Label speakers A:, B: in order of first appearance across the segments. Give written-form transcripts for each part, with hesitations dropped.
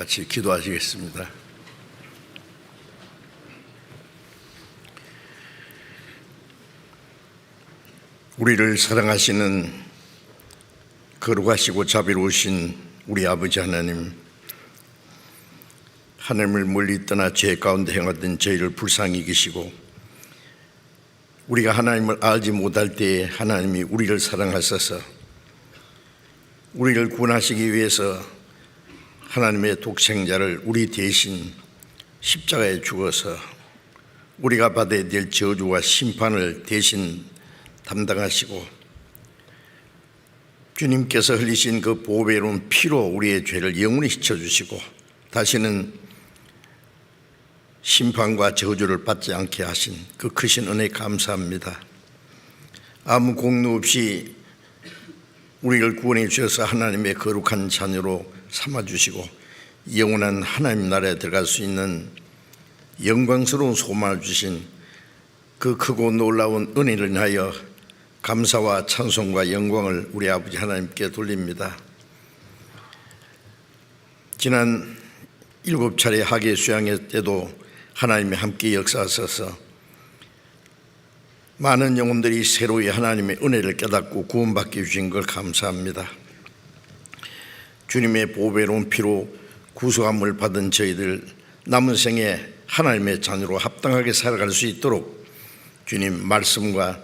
A: 같이 기도하시겠습니다. 우리를 사랑하시는 거룩하시고 자비로우신 우리 아버지 하나님, 하나님을 멀리 떠나 죄 가운데 행하던 저희를 불쌍히 여기시고 우리가 하나님을 알지 못할 때에 하나님이 우리를 사랑하셔서 우리를 구원하시기 위해서 하나님의 독생자를 우리 대신 십자가에 죽어서 우리가 받아야 될 저주와 심판을 대신 담당하시고 주님께서 흘리신 그 보배로운 피로 우리의 죄를 영원히 씻어주시고 다시는 심판과 저주를 받지 않게 하신 그 크신 은혜 감사합니다. 아무 공로 없이 우리를 구원해 주셔서 하나님의 거룩한 자녀로 삼아주시고 영원한 하나님 나라에 들어갈 수 있는 영광스러운 소망을 주신 그 크고 놀라운 은혜를 인하여 감사와 찬송과 영광을 우리 아버지 하나님께 돌립니다. 지난 7차례 학예 수양회 때도 하나님이 함께 역사하셔서 많은 영혼들이 새로이 하나님의 은혜를 깨닫고 구원받게 주신 걸 감사합니다. 주님의 보배로운 피로 구속함을 받은 저희들 남은 생에 하나님의 자녀로 합당하게 살아갈 수 있도록 주님 말씀과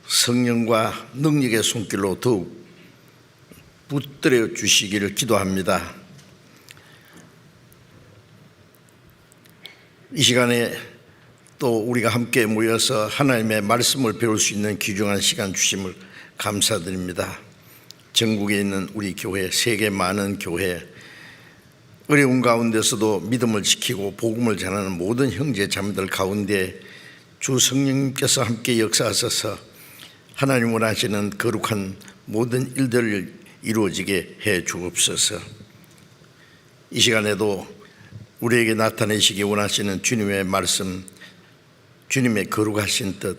A: 성령과 능력의 손길로 더욱 붙들어 주시기를 기도합니다. 이 시간에 또 우리가 함께 모여서 하나님의 말씀을 배울 수 있는 귀중한 시간 주심을 감사드립니다. 전국에 있는 우리 교회, 세계 많은 교회, 어려운 가운데서도 믿음을 지키고 복음을 전하는 모든 형제 자매들 가운데 주 성령님께서 함께 역사하셔서 하나님 원하시는 거룩한 모든 일들을 이루어지게 해 주옵소서. 이 시간에도 우리에게 나타내시기 원하시는 주님의 말씀, 주님의 거룩하신 뜻,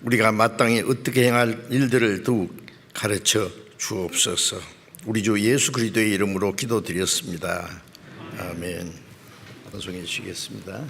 A: 우리가 마땅히 어떻게 행할 일들을 더욱 가르쳐 주옵소서. 우리 주 예수 그리스도의 이름으로 기도드렸습니다. 아멘. 방송해 주시겠습니다.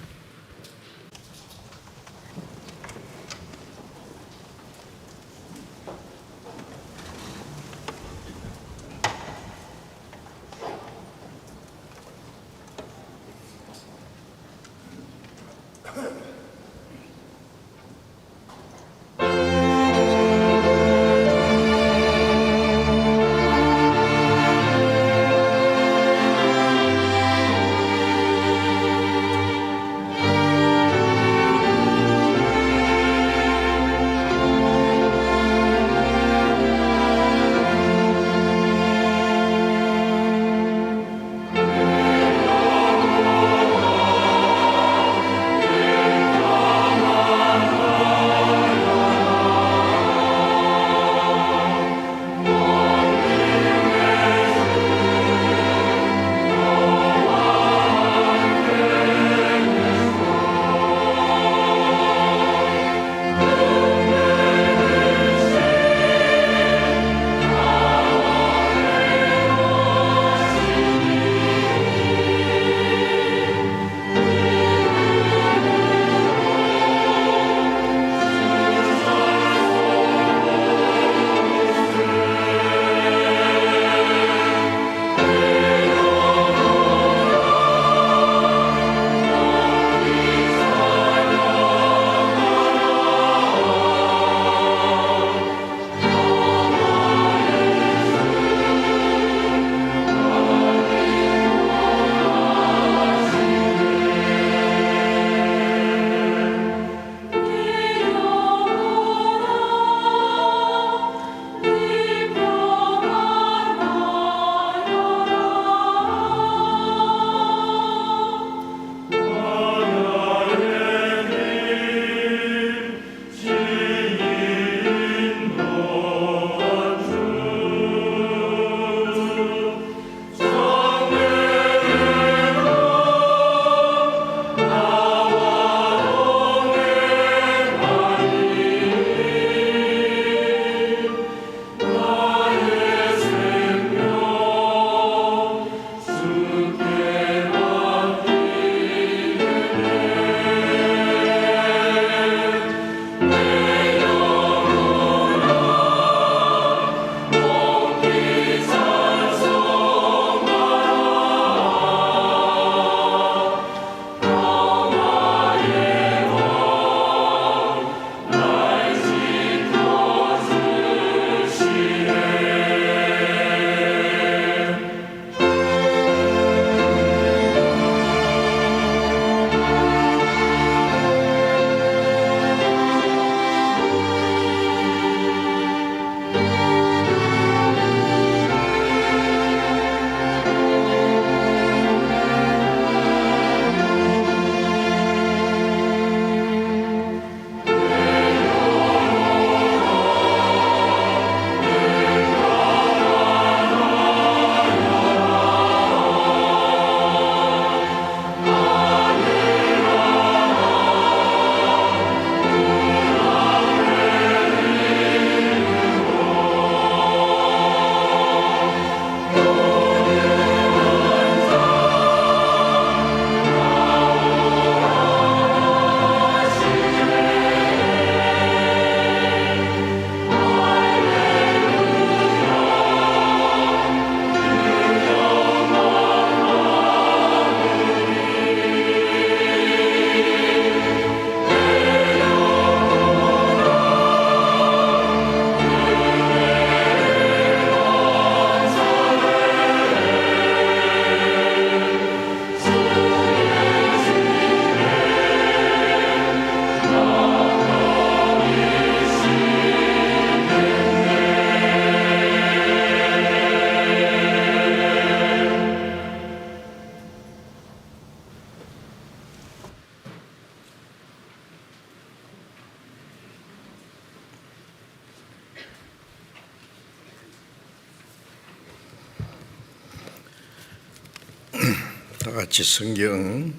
A: 같이 성경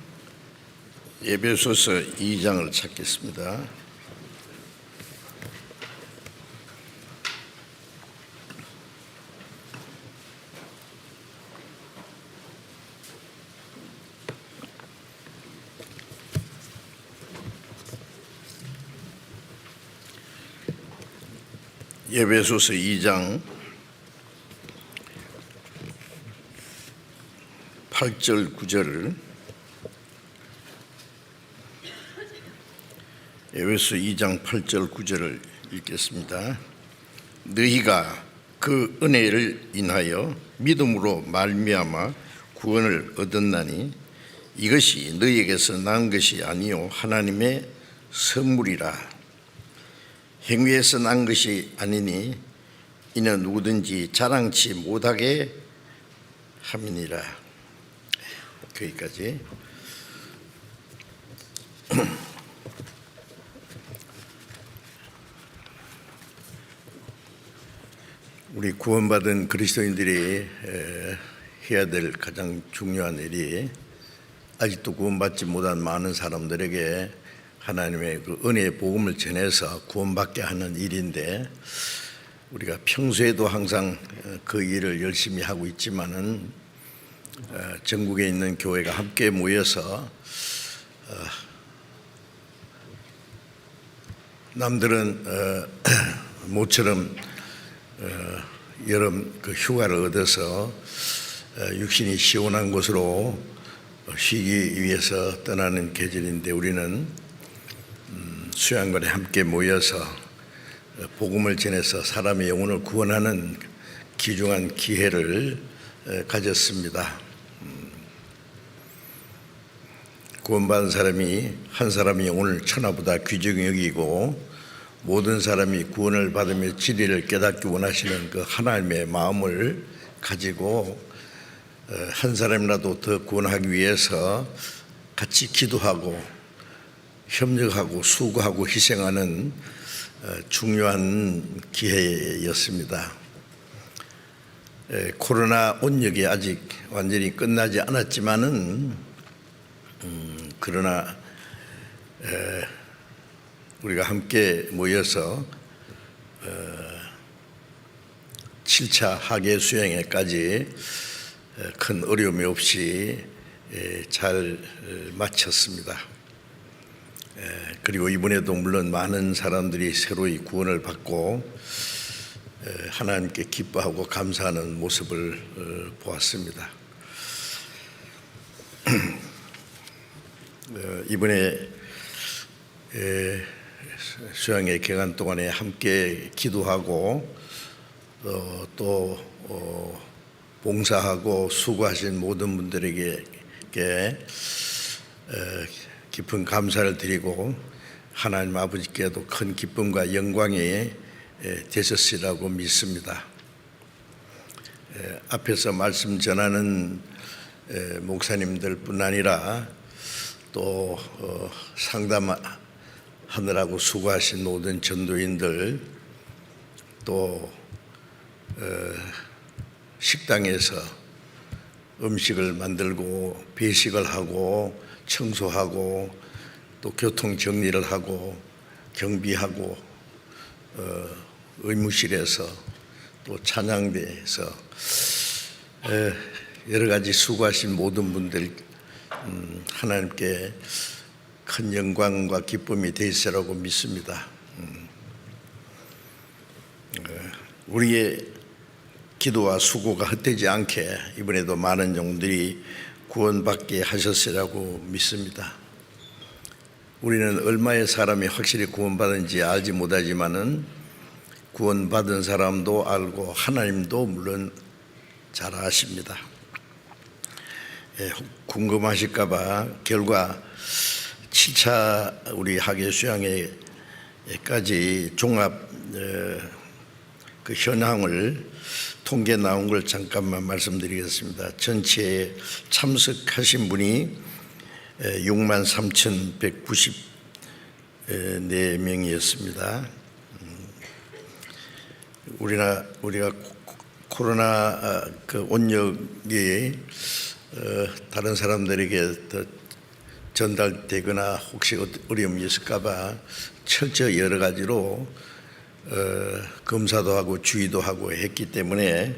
A: 에베소서 2장을 찾겠습니다. 에베소서 2장 8절 9절을 에베소 2장 8절 9절을 읽겠습니다. 너희가 그 은혜를 인하여 믿음으로 말미암아 구원을 얻었나니 이것이 너희에게서 난 것이 아니요 하나님의 선물이라. 행위에서 난 것이 아니니 이는 누구든지 자랑치 못하게 함이니라. 거기까지. 우리 구원받은 그리스도인들이 해야 될 가장 중요한 일이 아직도 구원받지 못한 많은 사람들에게 하나님의 그 은혜의 복음을 전해서 구원받게 하는 일인데, 우리가 평소에도 항상 그 일을 열심히 하고 있지만은 전국에 있는 교회가 함께 모여서 남들은 모처럼 여름 그 휴가를 얻어서 육신이 시원한 곳으로 쉬기 위해서 떠나는 계절인데, 우리는 수양관에 함께 모여서 복음을 전해서 사람의 영혼을 구원하는 귀중한 기회를 가졌습니다. 구원받은 사람이 한 사람의 영혼을 천하보다 귀중히 여기고 모든 사람이 구원을 받으며 진리를 깨닫기 원하시는 그 하나님의 마음을 가지고 한 사람이라도 더 구원하기 위해서 같이 기도하고 협력하고 수고하고 희생하는 중요한 기회였습니다. 코로나 온역이 아직 완전히 끝나지 않았지만은 그러나 우리가 함께 모여서 7차 학예 수행회까지 큰 어려움이 없이 잘 마쳤습니다. 그리고 이번에도 물론 많은 사람들이 새로이 구원을 받고 하나님께 기뻐하고 감사하는 모습을 보았습니다. 이번에 수양회 기간 동안에 함께 기도하고 또 봉사하고 수고하신 모든 분들에게 깊은 감사를 드리고 하나님 아버지께도 큰 기쁨과 영광이 되셨으리라고 믿습니다. 앞에서 말씀 전하는 목사님들뿐 아니라 또 상담하느라고 수고하신 모든 전도인들, 또 식당에서 음식을 만들고 배식을 하고 청소하고 또 교통 정리를 하고 경비하고 의무실에서 또 찬양대에서 여러 가지 수고하신 모든 분들 하나님께 큰 영광과 기쁨이 되시라고 믿습니다. 우리의 기도와 수고가 헛되지 않게 이번에도 많은 영혼들이 구원받게 하셨으라고 믿습니다. 우리는 얼마의 사람이 확실히 구원받은지 알지 못하지만은 구원받은 사람도 알고 하나님도 물론 잘 아십니다. 궁금하실까봐 결과 7차 우리 학예 수양회까지 종합 그 현황을 통계 나온 걸 잠깐만 말씀드리겠습니다. 전체에 참석하신 분이 63,194명이었습니다. 우리가 코로나 그 온역이 다른 사람들에게 더 전달되거나 혹시 어려움이 있을까봐 철저히 여러 가지로 검사도 하고 주의도 하고 했기 때문에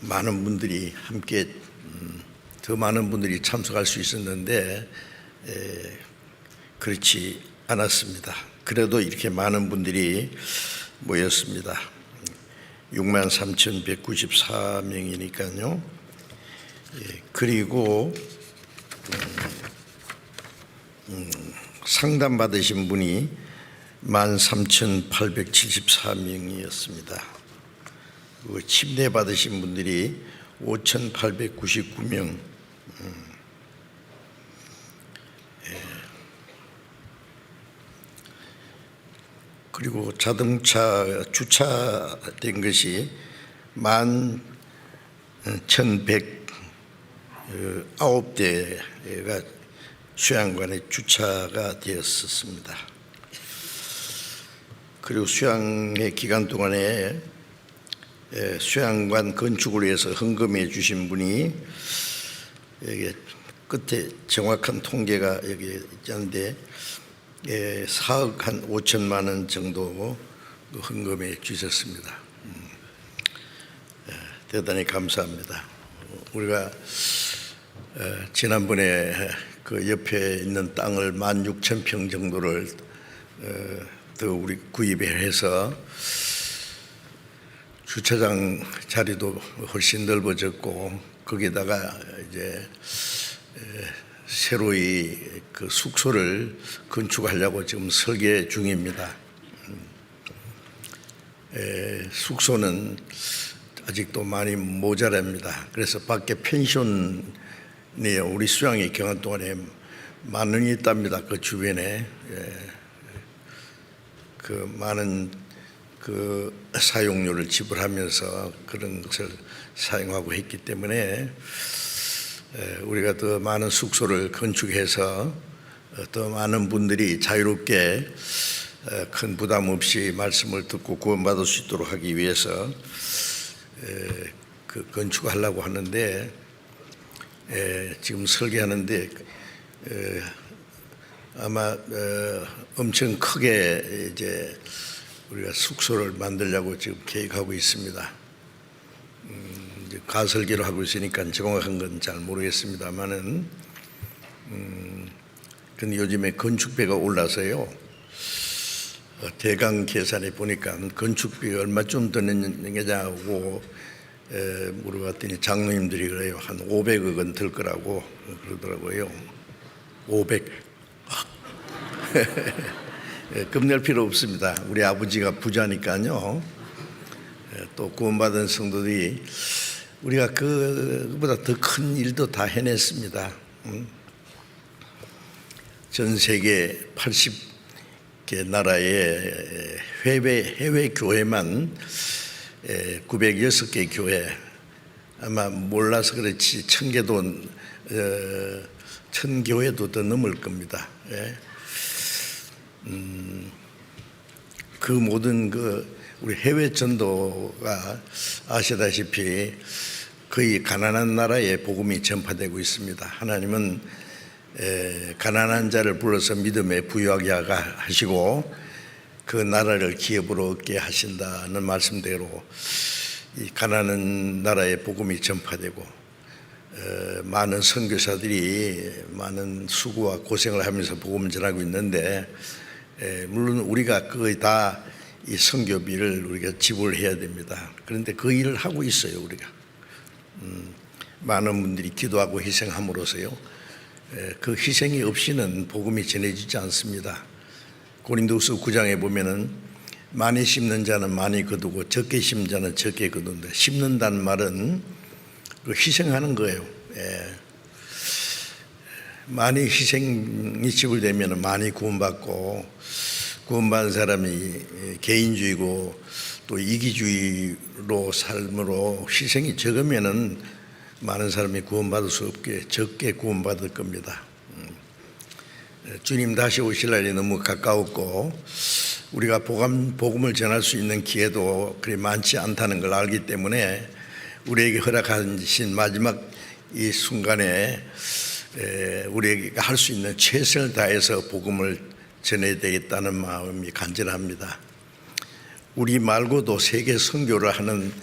A: 많은 분들이 함께 더 많은 분들이 참석할 수 있었는데 그렇지 않았습니다. 그래도 이렇게 많은 분들이 모였습니다. 63,194명이니까요. 그리고 상담 받으신 분이 13,874명이었습니다. 침례 받으신 분들이 5,899명. 그리고 자동차 주차된 것이 11,109대가 수양관에 주차가 되었습니다. 그리고 수양의 기간 동안에 수양관 건축을 위해서 헌금해 주신 분이 여기 끝에 정확한 통계가 여기 있는데 4억 한 5천만 원 정도 헌금해 주셨습니다. 대단히 감사합니다. 우리가 지난번에 그 옆에 있는 땅을 16,000평 정도를 더 우리 구입해서 주차장 자리도 훨씬 넓어졌고 거기다가 이제 새로이 그 숙소를 건축하려고 지금 설계 중입니다. 숙소는 아직도 많이 모자랍니다. 그래서 밖에 펜션이 우리 수양이 경한 동안에 많이 있답니다. 그 주변에 그 많은 그 사용료를 지불하면서 그런 것을 사용하고 했기 때문에 우리가 더 많은 숙소를 건축해서 더 많은 분들이 자유롭게 큰 부담 없이 말씀을 듣고 구원받을 수 있도록 하기 위해서 그 건축하려고 하는데 지금 설계하는데 아마 엄청 크게 이제 우리가 숙소를 만들려고 지금 계획하고 있습니다. 이제 가설계로 하고 있으니까 정확한 건 잘 모르겠습니다만은 근데 요즘에 건축비가 올라서요. 대강 계산해 보니까 건축비가 얼마쯤 드는 게냐고 물어봤더니 장로님들이 그래요. 한 500억 원 들 거라고 그러더라고요. 500. 겁낼 필요 없습니다. 우리 아버지가 부자니까요. 또 구원받은 성도들이 우리가 그보다 더 큰 일도 다 해냈습니다. 전 세계 80개 나라의 해외 교회만 906개 교회 아마 몰라서 그렇지 1000교회도 더 넘을 겁니다. 그 모든 우리 해외 전도가 아시다시피 거의 가난한 나라에 복음이 전파되고 있습니다. 하나님은 가난한 자를 불러서 믿음에 부유하게 하시고 그 나라를 기업으로 얻게 하신다는 말씀대로 이 가난한 나라에 복음이 전파되고 많은 선교사들이 많은 수고와 고생을 하면서 복음을 전하고 있는데 물론 우리가 거의 다 이 선교비를 우리가 지불해야 됩니다. 그런데 그 일을 하고 있어요. 우리가 많은 분들이 기도하고 희생함으로써요. 그 희생이 없이는 복음이 전해지지 않습니다. 고린도후서 9장에 보면은 많이 심는 자는 많이 거두고 적게 심는 자는 적게 거둔다. 심는다는 말은 희생하는 거예요. 많이 희생이 지불되면 많이 구원받고 구원받은 사람이 개인주의고 또 이기주의로 삶으로 희생이 적으면은 많은 사람이 구원받을 수 없게 적게 구원받을 겁니다. 주님 다시 오실 날이 너무 가까웠고 우리가 복음을 전할 수 있는 기회도 그리 많지 않다는 걸 알기 때문에 우리에게 허락하신 마지막 이 순간에 우리에게 할 수 있는 최선을 다해서 복음을 전해야 되겠다는 마음이 간절합니다. 우리 말고도 세계 선교를 하는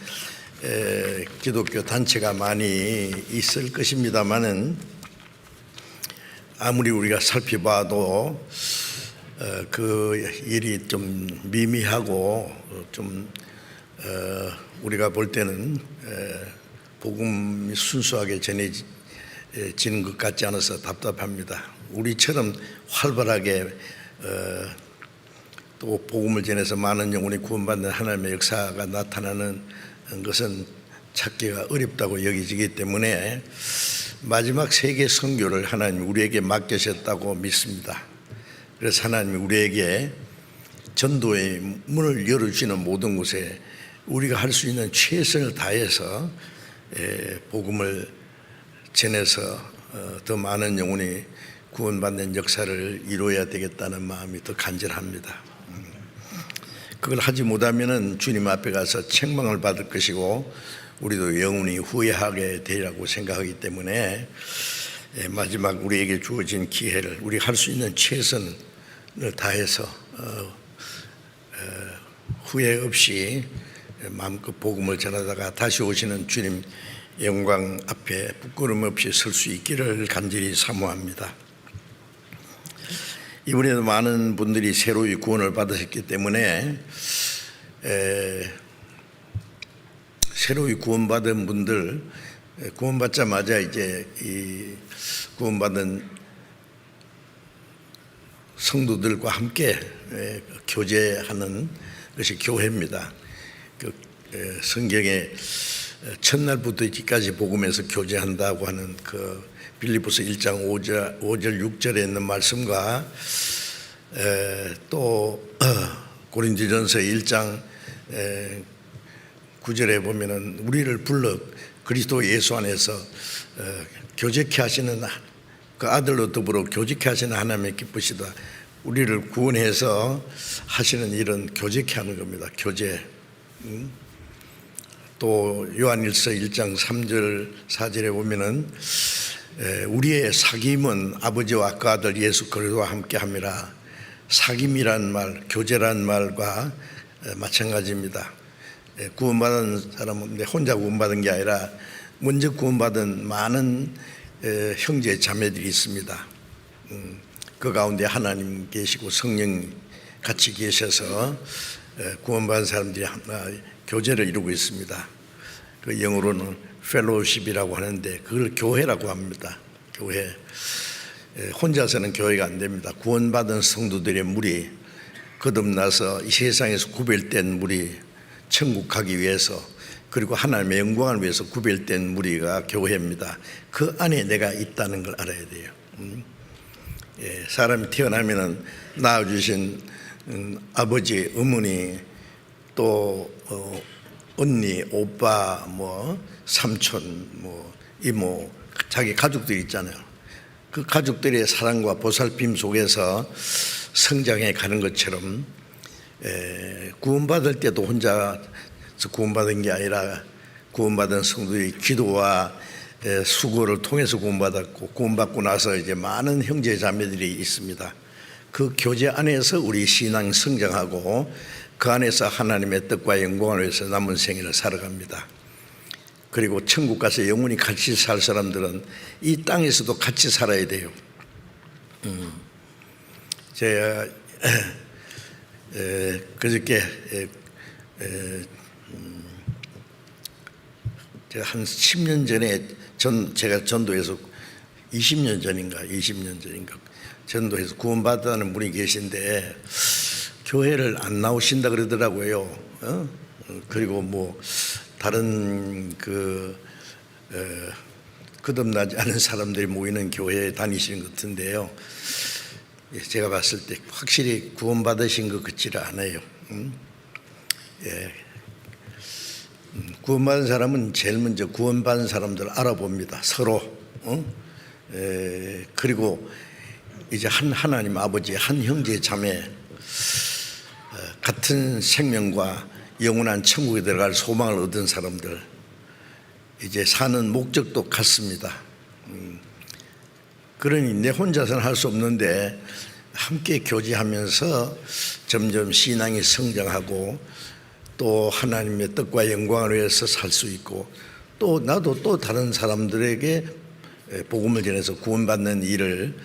A: 기독교 단체가 많이 있을 것입니다만은 아무리 우리가 살펴봐도 그 일이 좀 미미하고 좀 우리가 볼 때는 복음이 순수하게 전해지는 것 같지 않아서 답답합니다. 우리처럼 활발하게 또 복음을 전해서 많은 영혼이 구원받는 하나님의 역사가 나타나는 것은 찾기가 어렵다고 여기지기 때문에 마지막 세계 선교를 하나님이 우리에게 맡기셨다고 믿습니다. 그래서 하나님이 우리에게 전도의 문을 열어주시는 모든 곳에 우리가 할 수 있는 최선을 다해서 복음을 전해서 더 많은 영혼이 구원받는 역사를 이루어야 되겠다는 마음이 더 간절합니다. 그걸 하지 못하면은 주님 앞에 가서 책망을 받을 것이고 우리도 영원히 후회하게 되리라고 생각하기 때문에 마지막 우리에게 주어진 기회를 우리가 할 수 있는 최선을 다해서 후회 없이 마음껏 복음을 전하다가 다시 오시는 주님 영광 앞에 부끄럼 없이 설 수 있기를 간절히 사모합니다. 이번에도 많은 분들이 새로이 구원을 받으셨기 때문에 새로이 구원받은 분들 구원받자마자 이제 이 구원받은 성도들과 함께 교제하는 것이 교회입니다. 그 성경에 첫날부터 이제까지 복음에서 교제한다고 하는 그 빌립보서 1장 5절 6절에 있는 말씀과 또 고린도전서 1장 9절에 보면은 우리를 불러 그리스도 예수 안에서 교제케 하시는 그 아들로 더불어 교제케 하시는 하나님의 기쁘시다. 우리를 구원해서 하시는 일은 교제케 하는 겁니다. 교제. 또 요한일서 1장 3절 4절에 보면은 우리의 사귐은 아버지와 그 아들 예수 그리스도와 함께함이라. 사귐이란 말, 교제란 말과 마찬가지입니다. 구원받은 사람은 혼자 구원받은 게 아니라 먼저 구원받은 많은 형제 자매들이 있습니다. 그 가운데 하나님 계시고 성령 같이 계셔서 구원받은 사람들이 교제를 이루고 있습니다. 그 영어로는 펠로우십이라고 하는데 그걸 교회라고 합니다. 교회. 혼자서는 교회가 안 됩니다. 구원받은 성도들의 무리 거듭나서 이 세상에서 구별된 무리 천국 가기 위해서 그리고 하나님의 영광을 위해서 구별된 무리가 교회입니다. 그 안에 내가 있다는 걸 알아야 돼요. 사람이 태어나면은 낳아주신 아버지, 어머니, 또 언니, 오빠, 뭐 삼촌, 뭐 이모, 자기 가족들이 있잖아요. 그 가족들의 사랑과 보살핌 속에서 성장해 가는 것처럼 구원받을 때도 혼자 구원받은 게 아니라 구원받은 성도의 기도와 수고를 통해서 구원받았고 구원받고 나서 이제 많은 형제 자매들이 있습니다. 그 교제 안에서 우리 신앙 성장하고 그 안에서 하나님의 뜻과 영광을 위해서 남은 생애를 살아갑니다. 그리고 천국 가서 영원히 같이 살 사람들은 이 땅에서도 같이 살아야 돼요. 제가 그저께 제가 한 10년 전에 제가 전도해서 20년 전인가 전도해서 구원받았다는 분이 계신데 교회를 안 나오신다 그러더라고요. 그리고 뭐 다른 거듭나지 않은 사람들이 모이는 교회에 다니시는 것 같은데요. 제가 봤을 때 확실히 구원받으신 것 같지는 않아요. 구원받은 사람은 제일 먼저 구원받은 사람들 알아봅니다. 서로. 그리고 이제 한 하나님 아버지, 한 형제 자매, 같은 생명과 영원한 천국에 들어갈 소망을 얻은 사람들, 이제 사는 목적도 같습니다. 그러니 내 혼자서는 할 수 없는데 함께 교제하면서 점점 신앙이 성장하고 또 하나님의 뜻과 영광을 위해서 살 수 있고 또 나도 또 다른 사람들에게 복음을 전해서 구원받는 일을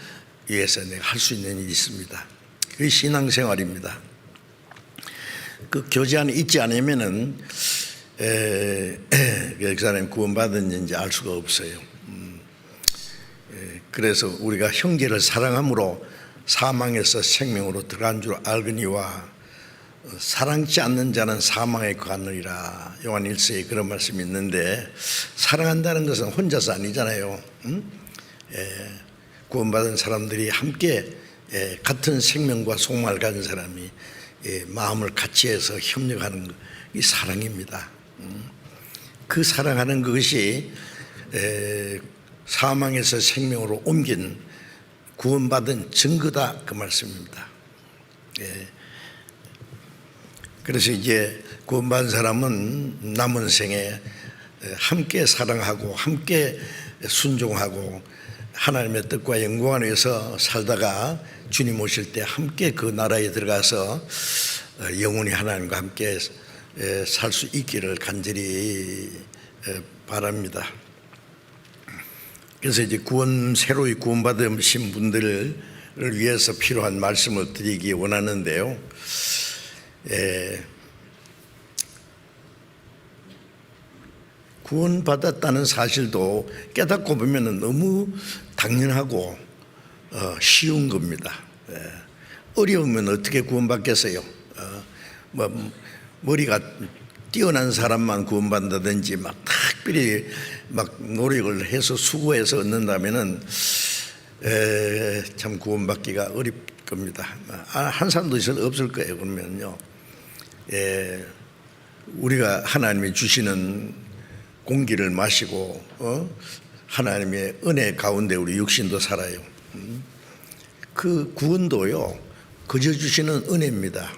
A: 위해서 내가 할 수 있는 일이 있습니다. 그게 신앙생활입니다. 그 교제 안에 있지 않으면은 그 사람이 구원받았는지 알 수가 없어요. 그래서 우리가 형제를 사랑함으로 사망에서 생명으로 들어간 줄 알거니와 사랑치 않는 자는 사망에 거하느니라. 요한 1서에 그런 말씀이 있는데 사랑한다는 것은 혼자서 아니잖아요. 구원받은 사람들이 함께 같은 생명과 속마음을 가진 사람이 마음을 같이 해서 협력하는 이 사랑입니다. 그 사랑하는 그것이 사망에서 생명으로 옮긴 구원받은 증거다 그 말씀입니다. 그래서 이제 구원받은 사람은 남은 생에 함께 사랑하고 함께 순종하고 하나님의 뜻과 영광을 위해서 살다가 주님 오실 때 함께 그 나라에 들어가서 영원히 하나님과 함께 살 수 있기를 간절히 바랍니다. 그래서 이제 새로이 구원받으신 분들을 위해서 필요한 말씀을 드리기 원하는데요. 구원받았다는 사실도 깨닫고 보면 너무 당연하고 쉬운 겁니다. 어려우면 어떻게 구원받겠어요? 머리가 뛰어난 사람만 구원받는다든지 막 특별히 막 노력을 해서 수고해서 얻는다면은 참 구원받기가 어렵 겁니다. 한 사람도 없을 거예요. 그러면요, 우리가 하나님이 주시는 공기를 마시고 하나님의 은혜 가운데 우리 육신도 살아요. 그 구원도요 그저 주시는 은혜입니다.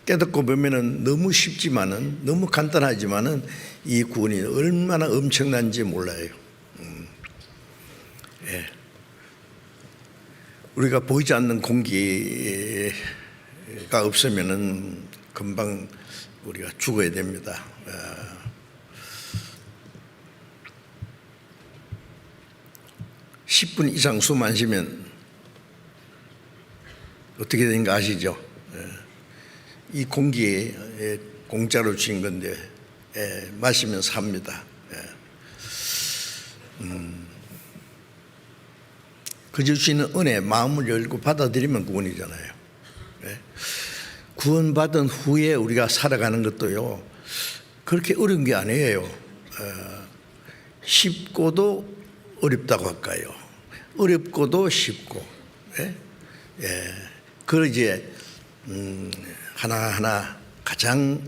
A: 깨닫고 보면은 너무 쉽지만은 너무 간단하지만은 이 구원이 얼마나 엄청난지 몰라요. 우리가 보이지 않는 공기가 없으면은 금방 우리가 죽어야 됩니다. 10분 이상 숨 안 쉬면 어떻게 되는가 아시죠? 이 공기에 공짜로 주신 건데 마시면 삽니다. 그저 주시는 은혜 마음을 열고 받아들이면 구원이잖아요. 구원받은 후에 우리가 살아가는 것도요 그렇게 어려운 게 아니에요. 쉽고도 어렵다고 할까요? 어렵고도 쉽고. 그걸 이제 하나하나 가장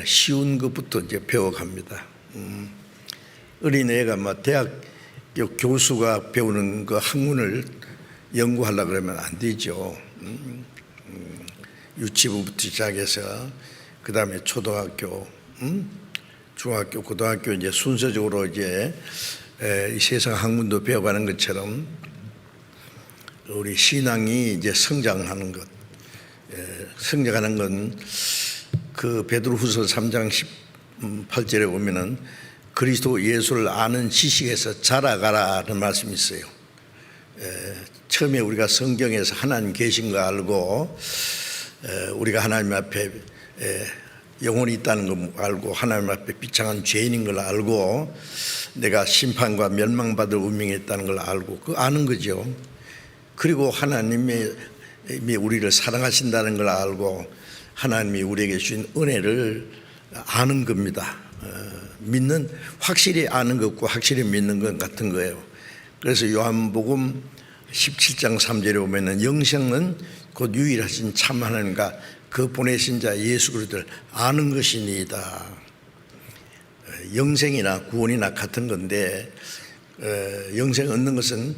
A: 쉬운 것부터 이제 배워갑니다. 어린애가 막 대학 교수가 배우는 그 학문을 연구하려고 그러면 안 되죠. 유치부부터 시작해서 그 다음에 초등학교, 중학교, 고등학교 이제 순서적으로 이제 이 세상 학문도 배워가는 것처럼 우리 신앙이 이제 성장하는 것, 성장하는 건 그 베드로후서 3장 18절에 보면은 그리스도 예수를 아는 지식에서 자라가라는 말씀이 있어요. 처음에 우리가 성경에서 하나님 계신 거 알고 우리가 하나님 앞에 영혼이 있다는 거 알고 하나님 앞에 비참한 죄인인 걸 알고 내가 심판과 멸망받을 운명이 있다는 걸 알고 그 아는 거죠. 그리고 하나님이 우리를 사랑하신다는 걸 알고 하나님이 우리에게 주신 은혜를 아는 겁니다. 믿는 확실히 아는 것과 확실히 믿는 것 같은 거예요. 그래서 요한복음 17장 3절에 보면은 영생은 곧 유일하신 참 하나님과 그 보내신 자 예수 그리스도를 아는 것이니이다. 영생이나 구원이나 같은 건데 영생 얻는 것은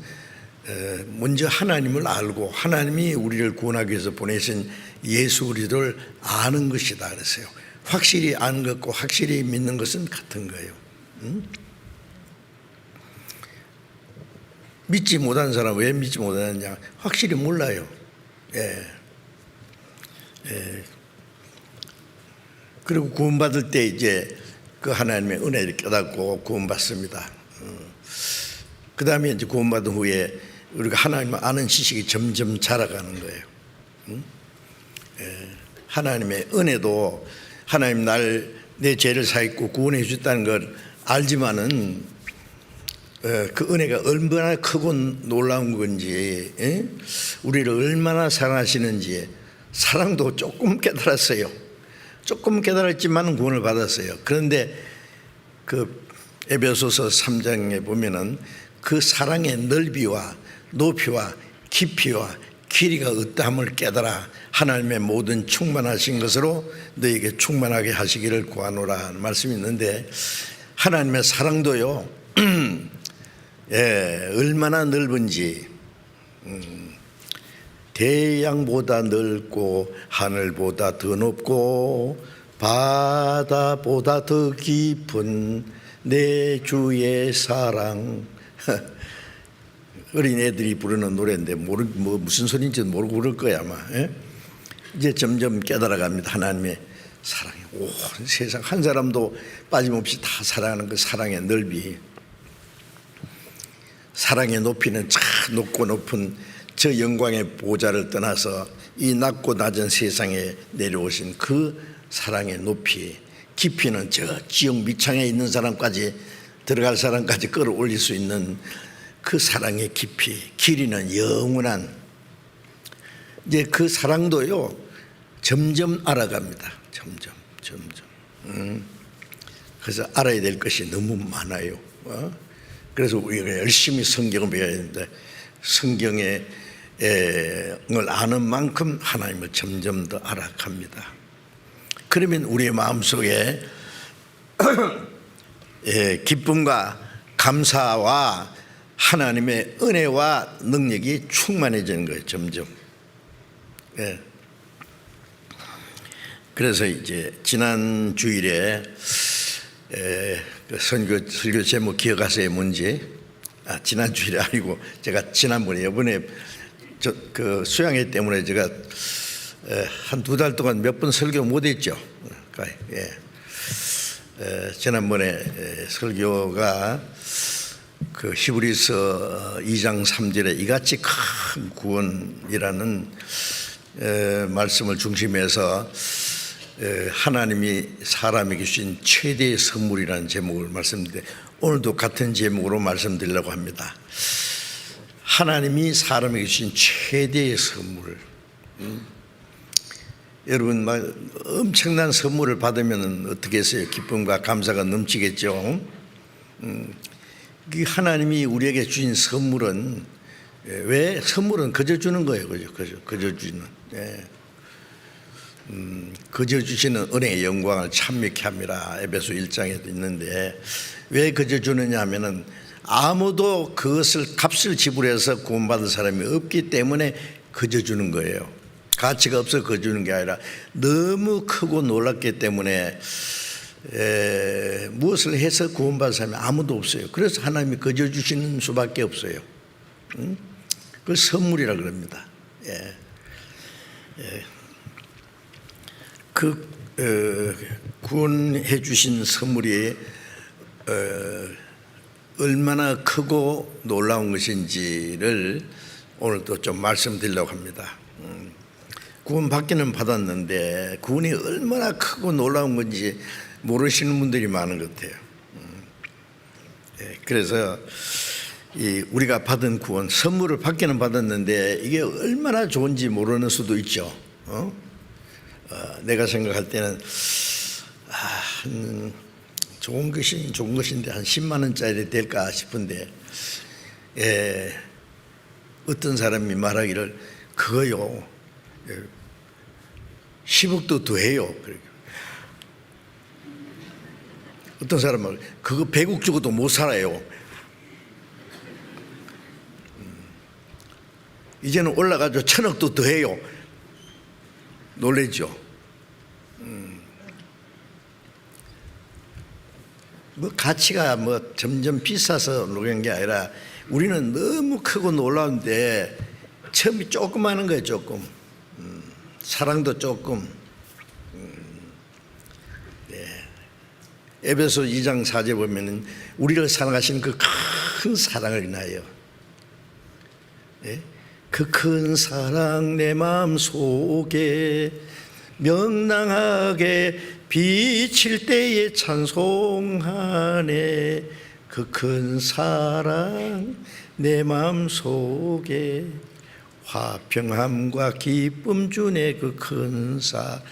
A: 먼저 하나님을 알고 하나님이 우리를 구원하기 위해서 보내신 예수 그리스도를 아는 것이다 그랬어요. 확실히 아는 것과 확실히 믿는 것은 같은 거예요. 믿지 못하는 사람은 왜 믿지 못하느냐? 확실히 몰라요. 그리고 구원받을 때 이제 그 하나님의 은혜를 깨닫고 구원받습니다. 그 다음에 이제 구원받은 후에 우리가 하나님을 아는 지식이 점점 자라가는 거예요. 하나님의 은혜도 하나님 내 죄를 사했고 구원해 주셨다는 걸 알지만은 그 은혜가 얼마나 크고 놀라운 건지, 우리를 얼마나 사랑하시는지 사랑도 조금 깨달았어요. 조금 깨달았지만 구원을 받았어요. 그런데 그 에베소서 3장에 보면은 그 사랑의 넓이와 높이와 깊이와 길이가 어떠함을 깨달아 하나님의 모든 충만하신 것으로 너에게 충만하게 하시기를 구하노라 하는 말씀이 있는데, 하나님의 사랑도요 얼마나 넓은지, 대양보다 넓고 하늘보다 더 높고 바다보다 더 깊은 내 주의 사랑. 어린애들이 부르는 노래인데 무슨 소리인지 모르고 부를 거야 아마. 이제 점점 깨달아갑니다. 하나님의 사랑이 온 세상 한 사람도 빠짐없이 다 사랑하는 그 사랑의 넓이, 사랑의 높이는 참 높고 높은 저 영광의 보좌를 떠나서 이 낮고 낮은 세상에 내려오신 그 사랑의 높이, 깊이는 저 지옥 밑창에 있는 사람까지, 들어갈 사람까지 끌어올릴 수 있는 그 사랑의 깊이, 길이는 영원한, 이제 그 사랑도요 점점 알아갑니다. 점점. 그래서 알아야 될 것이 너무 많아요. 그래서 우리가 열심히 성경을 배워야 되는데, 성경을 아는 만큼 하나님을 점점 더 알아갑니다. 그러면 우리의 마음속에 기쁨과 감사와 하나님의 은혜와 능력이 충만해지는 거예요. 점점. 그래서 이제 지난 주일에 그 설교 제목 기억하세요? 뭔지? 지난 주일이 아니고 제가 지난번에 이번에 그 수양회 때문에 제가 한 2달 동안 몇 번 설교 못했죠. 지난번에 설교가 그 히브리서 2장 3절에 이같이 큰 구원이라는 말씀을 중심해서 하나님이 사람에게 주신 최대의 선물이라는 제목을 말씀드리는데, 오늘도 같은 제목으로 말씀드리려고 합니다. 하나님이 사람에게 주신 최대의 선물. 여러분 막 엄청난 선물을 받으면 어떻게 했어요? 기쁨과 감사가 넘치겠죠. 하나님이 우리에게 주신 선물은, 왜 선물은 그저 주는 거예요. 그저 주는. 그저 주시는 은혜의 영광을 참미케 함이라 에베소 1장에도 있는데, 왜 그저 주느냐 하면은 아무도 그것을 값을 지불해서 구원받은 사람이 없기 때문에 그저 주는 거예요. 가치가 없어 그저 주는 게 아니라 너무 크고 놀랍기 때문에 무엇을 해서 구원받은 사람이 아무도 없어요. 그래서 하나님이 그저 주시는 수밖에 없어요. 그걸 선물이라 그럽니다. 구원해 주신 선물이 얼마나 크고 놀라운 것인지를 오늘 또 좀 말씀드리려고 합니다. 구원 받기는 받았는데 구원이 얼마나 크고 놀라운 건지 모르시는 분들이 많은 것 같아요. 그래서 우리가 받은 구원, 선물을 받기는 받았는데 이게 얼마나 좋은지 모르는 수도 있죠. 내가 생각할 때는 좋은 것인데 한 10만 원짜리 될까 싶은데, 어떤 사람이 말하기를 그거요 10억도 더 해요. 어떤 사람은 그거 100억 주고도 못 살아요. 이제는 올라가서 1000억도 더 해요. 놀랬죠. 뭐 가치가 뭐 점점 비싸서 그런 게 아니라 우리는 너무 크고 놀라운데 처음이 조그마한 거예요. 조금 사랑도 조금. 에베소 2장 4절 보면은 우리를 사랑하시는 그 큰 사랑을 인하여, 그 큰 사랑 내 마음 속에 명랑하게 비칠 때에 찬송하네. 그 큰 사랑 내 마음 속에 화평함과 기쁨 주네. 그 큰 사랑.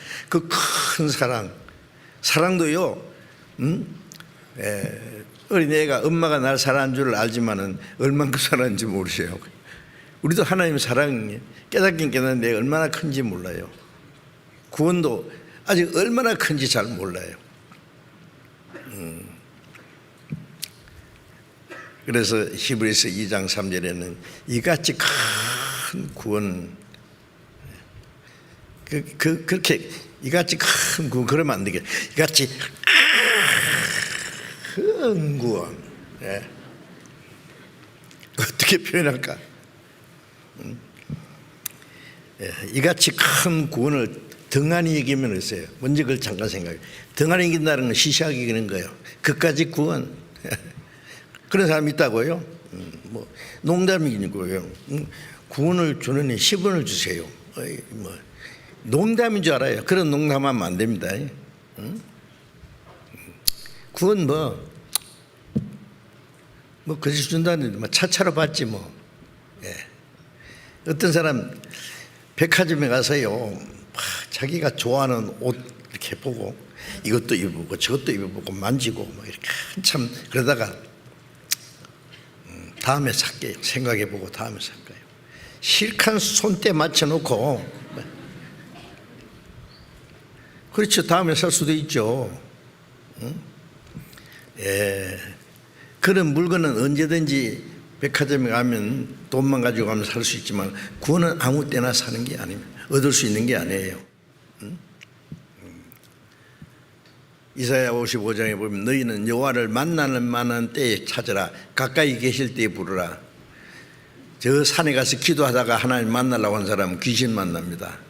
A: 사랑도요, 어린애가 엄마가 날 사랑한 줄 알지만은 얼만큼 사랑하는지 모르세요. 우리도 하나님 사랑 깨닫긴 깨닫는데 얼마나 큰지 몰라요. 구원도 아직 얼마나 큰지 잘 몰라요. 그래서 히브리서 2장 3절에는 이같이 큰 구원, 그렇게 이같이 큰 구원, 그러면 안 되겠. 이같이 큰 구원, 어떻게 표현할까? 이같이 큰 구원을 등한히 얘기하면 있어요. 먼저 그걸 잠깐 생각해. 등한히 이긴다는 건 시시하게 이기는 거예요. 그까지 구원. 그런 사람이 있다고요? 뭐 농담이고요. 구원을 주느니 10원을 주세요. 뭐 농담인 줄 알아요. 그런 농담하면 안 됩니다. 구원 뭐 그지 준다는데 뭐 차차로 받지 뭐. 어떤 사람 백화점에 가서요, 자기가 좋아하는 옷 이렇게 보고 이것도 입어보고 저것도 입어보고 만지고 뭐 이렇게 한참 그러다가 다음에 살게요. 생각해보고 다음에 살 거예요. 실컷 손때 맞춰놓고, 그렇죠. 다음에 살 수도 있죠. 그런 물건은 언제든지 백화점에 가면 돈만 가지고 가면 살 수 있지만 구원은 아무 때나 사는 게 아닙니다. 얻을 수 있는 게 아니에요. 이사야 55장에 보면 너희는 여호와를 만나는 만한 때에 찾으라. 가까이 계실 때에 부르라. 저 산에 가서 기도하다가 하나님 만나려고 한 사람은 귀신 만납니다.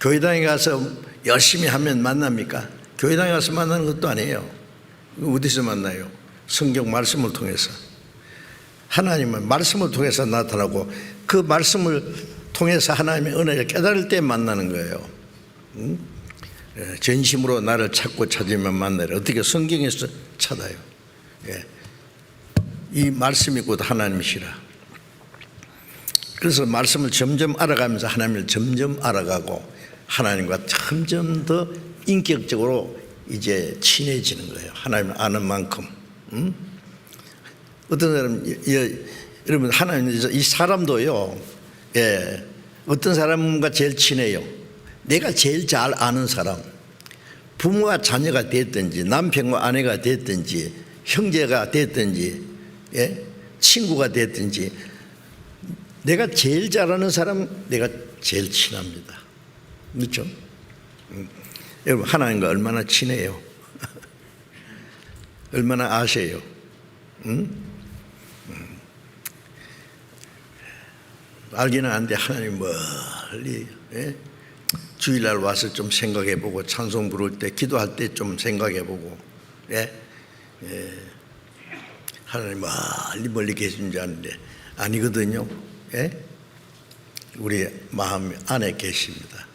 A: 교회당에 가서 열심히 하면 만납니까? 교회당에 가서 만나는 것도 아니에요. 어디서 만나요? 성경 말씀을 통해서. 하나님은 말씀을 통해서 나타나고 그 말씀을 통해서 하나님의 은혜를 깨달을 때 만나는 거예요. 전심으로 나를 찾고 찾으면 만나라. 어떻게 성경에서 찾아요? 이 말씀이 곧 하나님이시라. 그래서 말씀을 점점 알아가면서 하나님을 점점 알아가고 하나님과 점점 더 인격적으로 이제 친해지는 거예요. 하나님을 아는 만큼. 어떤 사람, 여러분, 하나님, 이 사람도요, 어떤 사람과 제일 친해요. 내가 제일 잘 아는 사람, 부모와 자녀가 됐든지, 남편과 아내가 됐든지, 형제가 됐든지, 친구가 됐든지, 내가 제일 잘 아는 사람, 내가 제일 친합니다. 그렇죠? 여러분, 하나님과 얼마나 친해요? 얼마나 아세요? 알기는 아는데 하나님 멀리, 주일날 와서 좀 생각해보고 찬송 부를 때 기도할 때 좀 생각해보고, 하나님 멀리 계신 줄 아는데 아니거든요. 우리 마음 안에 계십니다.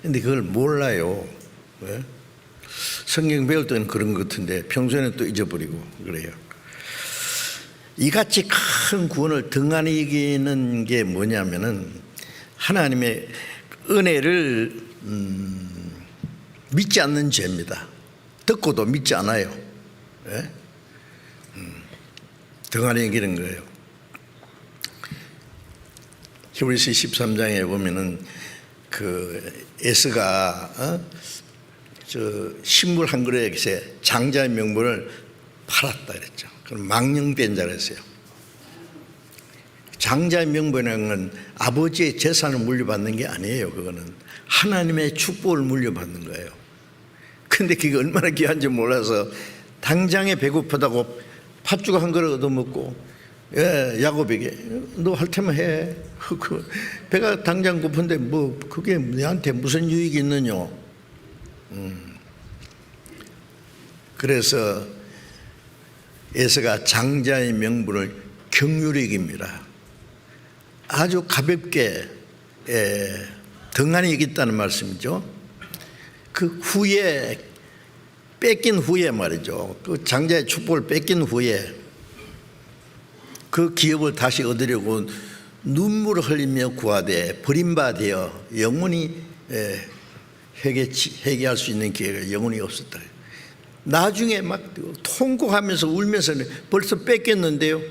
A: 근데 그걸 몰라요. 성경 배울 때는 그런 것 같은데 평소에는 또 잊어버리고 그래요. 이같이 큰 구원을 등한히 이기는 게 뭐냐면은 하나님의 은혜를 믿지 않는 죄입니다. 듣고도 믿지 않아요. 등한히 이기는 거예요. 히브리서 13장에 보면은 그 에스가 저 식물 한 그릇에 장자의 명분을 팔았다 그랬죠. 그럼 망령된 자라 했어요. 장자의 명분이라는 건 아버지의 재산을 물려받는 게 아니에요. 그거는 하나님의 축복을 물려받는 거예요. 근데 그게 얼마나 귀한지 몰라서 당장에 배고프다고 팥죽 한 그릇 얻어먹고, 야곱에게 너 할 테면 해. 배가 당장 고픈데 뭐 그게 너한테 무슨 유익이 있느냐. 그래서 에서가 장자의 명분을 긍휼히 여깁니다. 아주 가볍게 등한히 여겼다는 말씀이죠. 그 후에 뺏긴 후에 말이죠. 그 장자의 축복을 뺏긴 후에 그 기업을 다시 얻으려고 눈물을 흘리며 구하되 버림받아 영원히 회개할 수 있는 기회가 영원히 없었다. 나중에 막 통곡하면서 울면서 벌써 뺏겼는데요.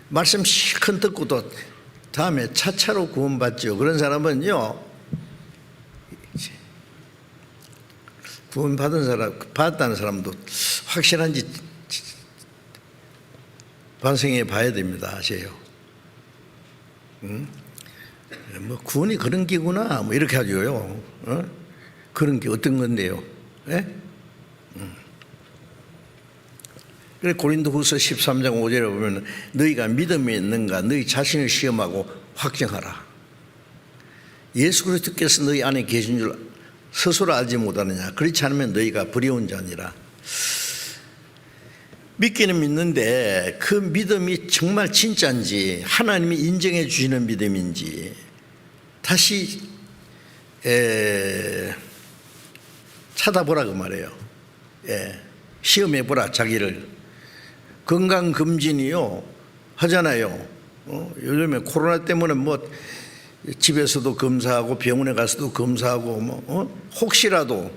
A: 말씀 실컷 듣고도 다음에 차차로 구원받죠. 그런 사람은요, 구원받은 사람, 받았다는 사람도 확실한지 반성해 봐야 됩니다. 아세요? 뭐 구원이 그런 기구나 뭐 이렇게 하죠요. 그런 게 어떤 건데요? 예? 그래 고린도후서 13장 5절에 보면 너희가 믿음이 있는가 너희 자신을 시험하고 확정하라. 예수 그리스도께서 너희 안에 계신 줄 스스로 알지 못하느냐. 그렇지 않으면 너희가 버려온 자니라. 믿기는 믿는데 그 믿음이 정말 진짜인지 하나님이 인정해 주시는 믿음인지 다시 찾아보라 그 말이에요. 시험해 보라 자기를. 건강검진이요 하잖아요. 요즘에 코로나 때문에 뭐 집에서도 검사하고 병원에 가서도 검사하고 뭐 혹시라도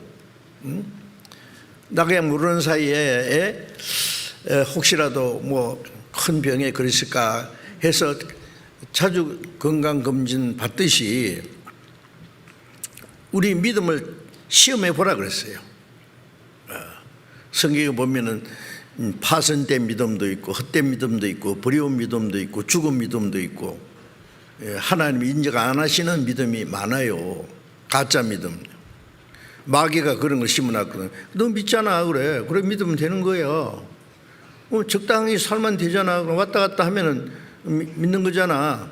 A: 나 그냥 모르는 사이에 혹시라도 뭐 큰 병에 걸렸을까 해서 자주 건강검진 받듯이 우리 믿음을 시험해 보라 그랬어요. 성경에 보면은 파선된 믿음도 있고 헛된 믿음도 있고 버려온 믿음도 있고 죽은 믿음도 있고 하나님이 인정 안 하시는 믿음이 많아요. 가짜 믿음. 마귀가 그런 걸 심어놨거든. 너 믿잖아 그래. 그래 믿으면 되는 거야. 적당히 살면 되잖아. 그럼 왔다 갔다 하면은 믿는 거잖아.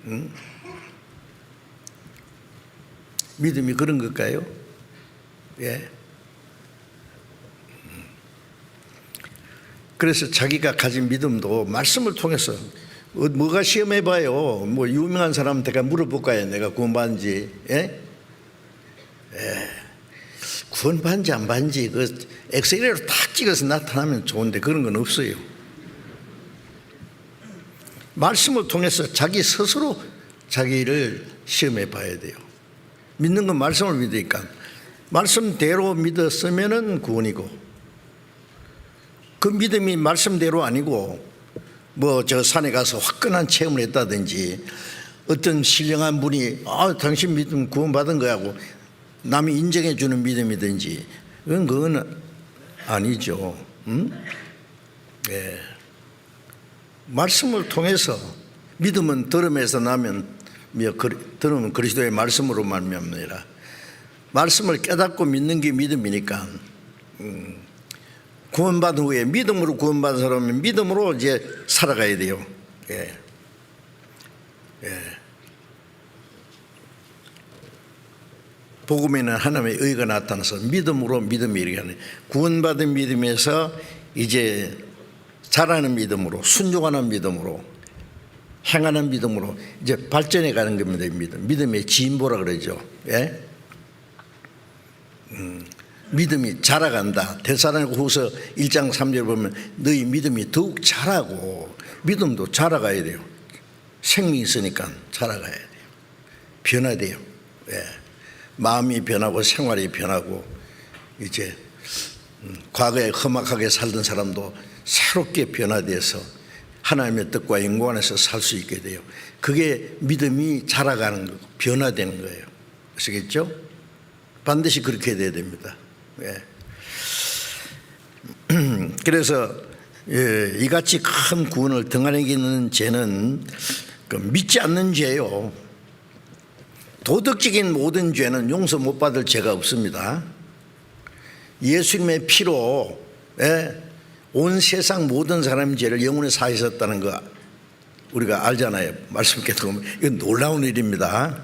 A: 응? 믿음이 그런 걸까요? 예. 그래서 자기가 가진 믿음도 말씀을 통해서 뭐가 시험해봐요. 뭐 유명한 사람한테 물어볼까요? 내가 구원받은지. 예? 구원받은지 안 받은지 그 엑셀로 탁 찍어서 나타나면 좋은데 그런 건 없어요. 말씀을 통해서 자기 스스로 자기를 시험해 봐야 돼요. 믿는 건 말씀을 믿으니까 말씀대로 믿었으면은 구원이고 그 믿음이 말씀대로 아니고 뭐 저 산에 가서 화끈한 체험을 했다든지 어떤 신령한 분이 당신 믿음 구원받은 거하고 남이 인정해 주는 믿음이든지 그건 아니죠. 예. 말씀을 통해서 믿음은 들음에서 나면 들으면 그리스도의 말씀으로 말미암느니라. 말씀을 깨닫고 믿는 게 믿음이니까 구원받은 후에 믿음으로 구원받은 사람은 믿음으로 이제 살아가야 돼요. 예. 예. 복음에는 하나님의 의가 나타나서 믿음으로 믿음이 이렇게 하는 구원받은 믿음에서 이제 자라는 믿음으로 순종하는 믿음으로 행하는 믿음으로 이제 발전해 가는 겁니다. 믿음의 진보라 그러죠. 예? 믿음이 자라간다. 데살로니가후서 1장 3절 보면 너희 믿음이 더욱 자라고 믿음도 자라가야 돼요. 생명이 있으니까 자라가야 돼요. 변화돼요. 예. 마음이 변하고 생활이 변하고 이제 과거에 험악하게 살던 사람도 새롭게 변화돼서 하나님의 뜻과 영광 안에서 살 수 있게 돼요. 그게 믿음이 자라가는 거고 변화되는 거예요. 아시겠죠? 반드시 그렇게 돼야 됩니다. 예. 그래서 이같이 큰 구원을 등한히기는 죄는 믿지 않는 죄요. 도덕적인 모든 죄는 용서 못 받을 죄가 없습니다. 예수님의 피로 온 세상 모든 사람의 죄를 영원히 사하셨다는 거 우리가 알잖아요. 말씀 깨닫고 보면 이건 놀라운 일입니다.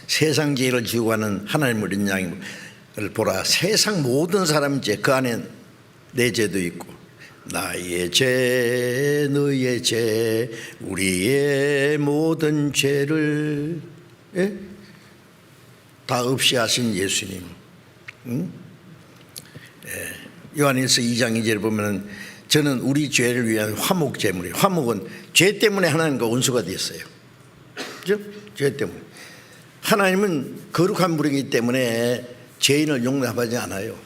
A: 세상 죄를 지고 가는 하나님의 어린 양을 보라. 세상 모든 사람의 죄, 그 안에 내 죄도 있고 나의 죄 너의 죄 우리의 모든 죄를 다 없이 하신 예수님. 요한일서 2장 2절을 보면 저는 우리 죄를 위한 화목 제물이에요. 화목은 죄 때문에 하나님과 원수가 됐어요. 그죠? 죄 때문에. 하나님은 거룩한 분이기 때문에 죄인을 용납하지 않아요.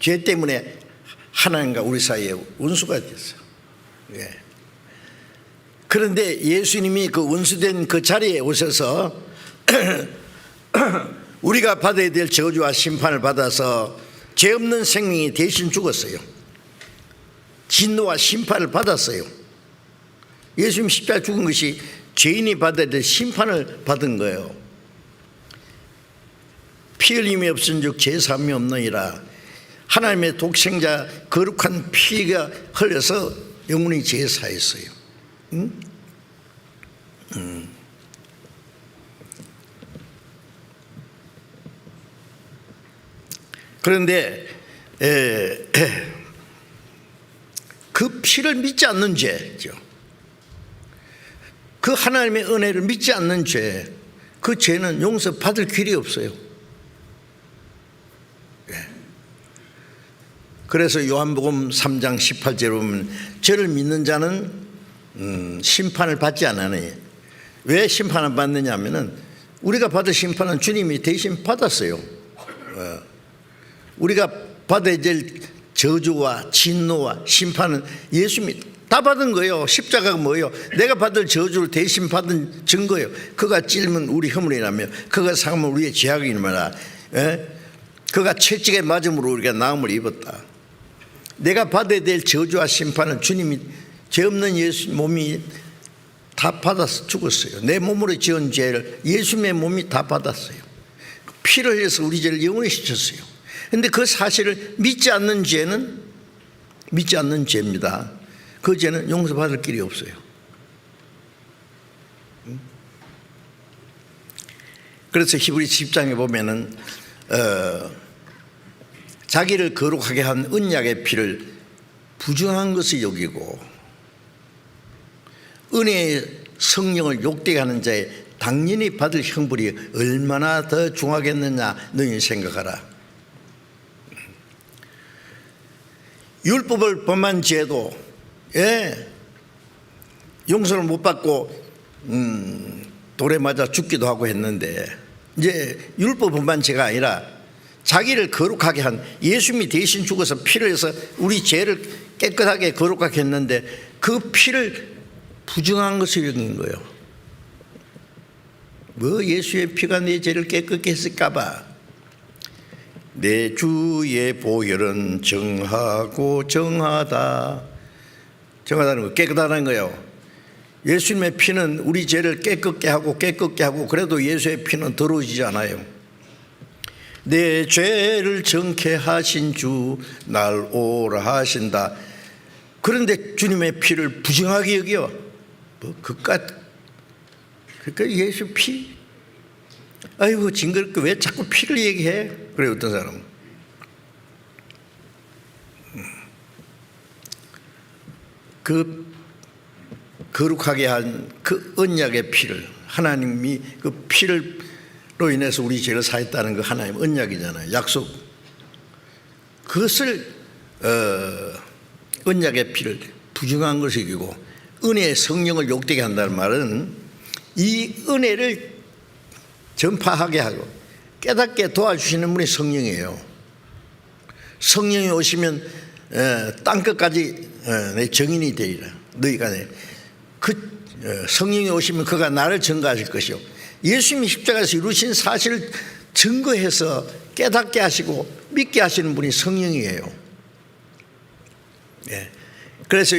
A: 죄 때문에 하나님과 우리 사이에 원수가 됐어요. 그런데 예수님이 그 원수된 그 자리에 오셔서 우리가 받아야 될 저주와 심판을 받아서 죄 없는 생명이 대신 죽었어요. 진노와 심판을 받았어요. 예수님 십자가에 죽은 것이 죄인이 받아야 될 심판을 받은 거예요. 피 흘림이 없은즉 죄 사함이 없느니라. 하나님의 독생자 거룩한 피가 흘려서 영원히 죄 사했어요. 그런데 그 피를 믿지 않는 죄죠. 그 하나님의 은혜를 믿지 않는 죄, 그 죄는 용서받을 길이 없어요. 그래서 요한복음 3장 18절에 보면 저를 믿는 자는 심판을 받지 않으니, 왜 심판을 받느냐 하면은 우리가 받을 심판은 주님이 대신 받았어요. 우리가 받아야 될 저주와 진노와 심판은 예수님이 다 받은 거예요. 십자가가 뭐예요? 내가 받을 저주를 대신 받은 증거예요. 그가 찔면 우리 허물이라며 그가 상하면 우리의 죄악이니라. 그가 채찍에 맞음으로 우리가 나음을 입었다. 내가 받아야 될 저주와 심판은 주님이 죄 없는 예수 몸이 다 받아서 죽었어요. 내 몸으로 지은 죄를 예수님의 몸이 다 받았어요. 피를 흘려서 우리 죄를 영원히 씻었어요. 그런데 그 사실을 믿지 않는 죄는 믿지 않는 죄입니다. 그 죄는 용서받을 길이 없어요. 그래서 히브리 10장에 보면은 자기를 거룩하게 한 언약의 피를 부정한 것을 여기고 은혜의 성령을 욕되게 하는 자의 당연히 받을 형벌이 얼마나 더 중하겠느냐 너희 생각하라. 율법을 범한 죄도 용서를 못 받고 돌에 맞아 죽기도 하고 했는데, 이제 율법 범한 죄가 아니라 자기를 거룩하게 한 예수님이 대신 죽어서 피를 해서 우리 죄를 깨끗하게 거룩하게 했는데 그 피를 부정한 것을 여긴 거예요. 뭐 예수의 피가 내 죄를 깨끗게 했을까 봐. 내 주의 보혈은 정하고 정하다. 정하다는 거, 깨끗하다는 거예요. 예수님의 피는 우리 죄를 깨끗게 하고 그래도 예수의 피는 더러워지지 않아요. 내 죄를 정케 하신 주 날 오라 하신다. 그런데 주님의 피를 부정하게 여겨. 뭐 그깟 그러니까 예수 피? 아이고 징그럽게 왜 자꾸 피를 얘기해? 그래 어떤 사람은. 그 거룩하게 한 그 언약의 피를, 하나님이 그 피를로 인해서 우리 죄를 사했다는 그 하나님 언약이잖아요. 약속. 그것을 언약의 피를 부정한 것을 이기고 은혜의 성령을 욕되게 한다는 말은 이 은혜를 전파하게 하고 깨닫게 도와주시는 분이 성령이에요. 성령이 오시면 땅끝까지 내 정인이 되리라. 너희가 그 성령이 오시면 그가 나를 증거하실 것이요. 예수님이 십자가에서 이루신 사실을 증거해서 깨닫게 하시고 믿게 하시는 분이 성령이에요. 그래서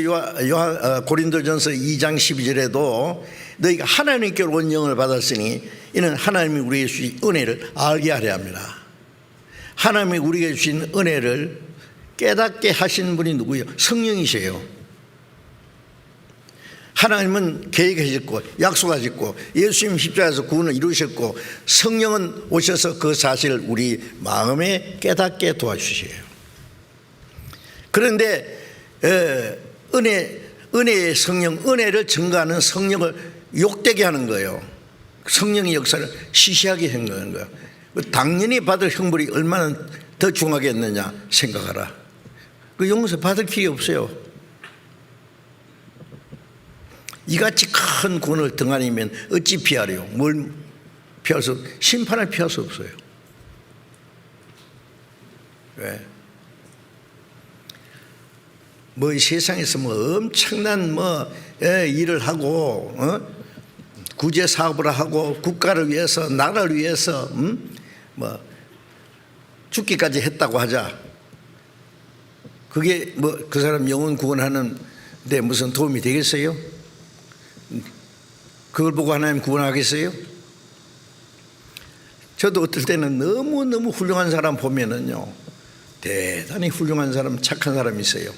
A: 고린도전서 2장 12절에도 너희가 하나님께로 온 영을 받았으니 이는 하나님이 우리 예수의 은혜를 알게 하려 합니다. 하나님이 우리에게 주신 은혜를 깨닫게 하신 분이 누구예요? 성령이세요. 하나님은 계획하셨고 약속하셨고 예수님 십자가에서 구원을 이루셨고 성령은 오셔서 그 사실을 우리 마음에 깨닫게 도와주셔요. 그런데 은혜의 성령, 은혜를 증가하는 성령을 욕되게 하는 거예요. 성령의 역사를 시시하게 행하는 거예요. 당연히 받을 형벌이 얼마나 더 중하겠느냐 생각하라. 그 용서 받을 필요 없어요. 이같이 큰 구원을 등한이면 어찌 피하려? 뭘 피할 수 없어요? 심판을 피할 수 없어요. 왜? 뭐 세상에서 뭐 엄청난 일을 하고 구제 사업을 하고 국가를 위해서 나라를 위해서 뭐 죽기까지 했다고 하자. 그게 뭐 그 사람 영혼 구원하는데 무슨 도움이 되겠어요? 그걸 보고 하나님 구원하겠어요? 저도 어떨 때는 너무너무 훌륭한 사람 보면은요, 대단히 훌륭한 사람, 착한 사람이 있어요.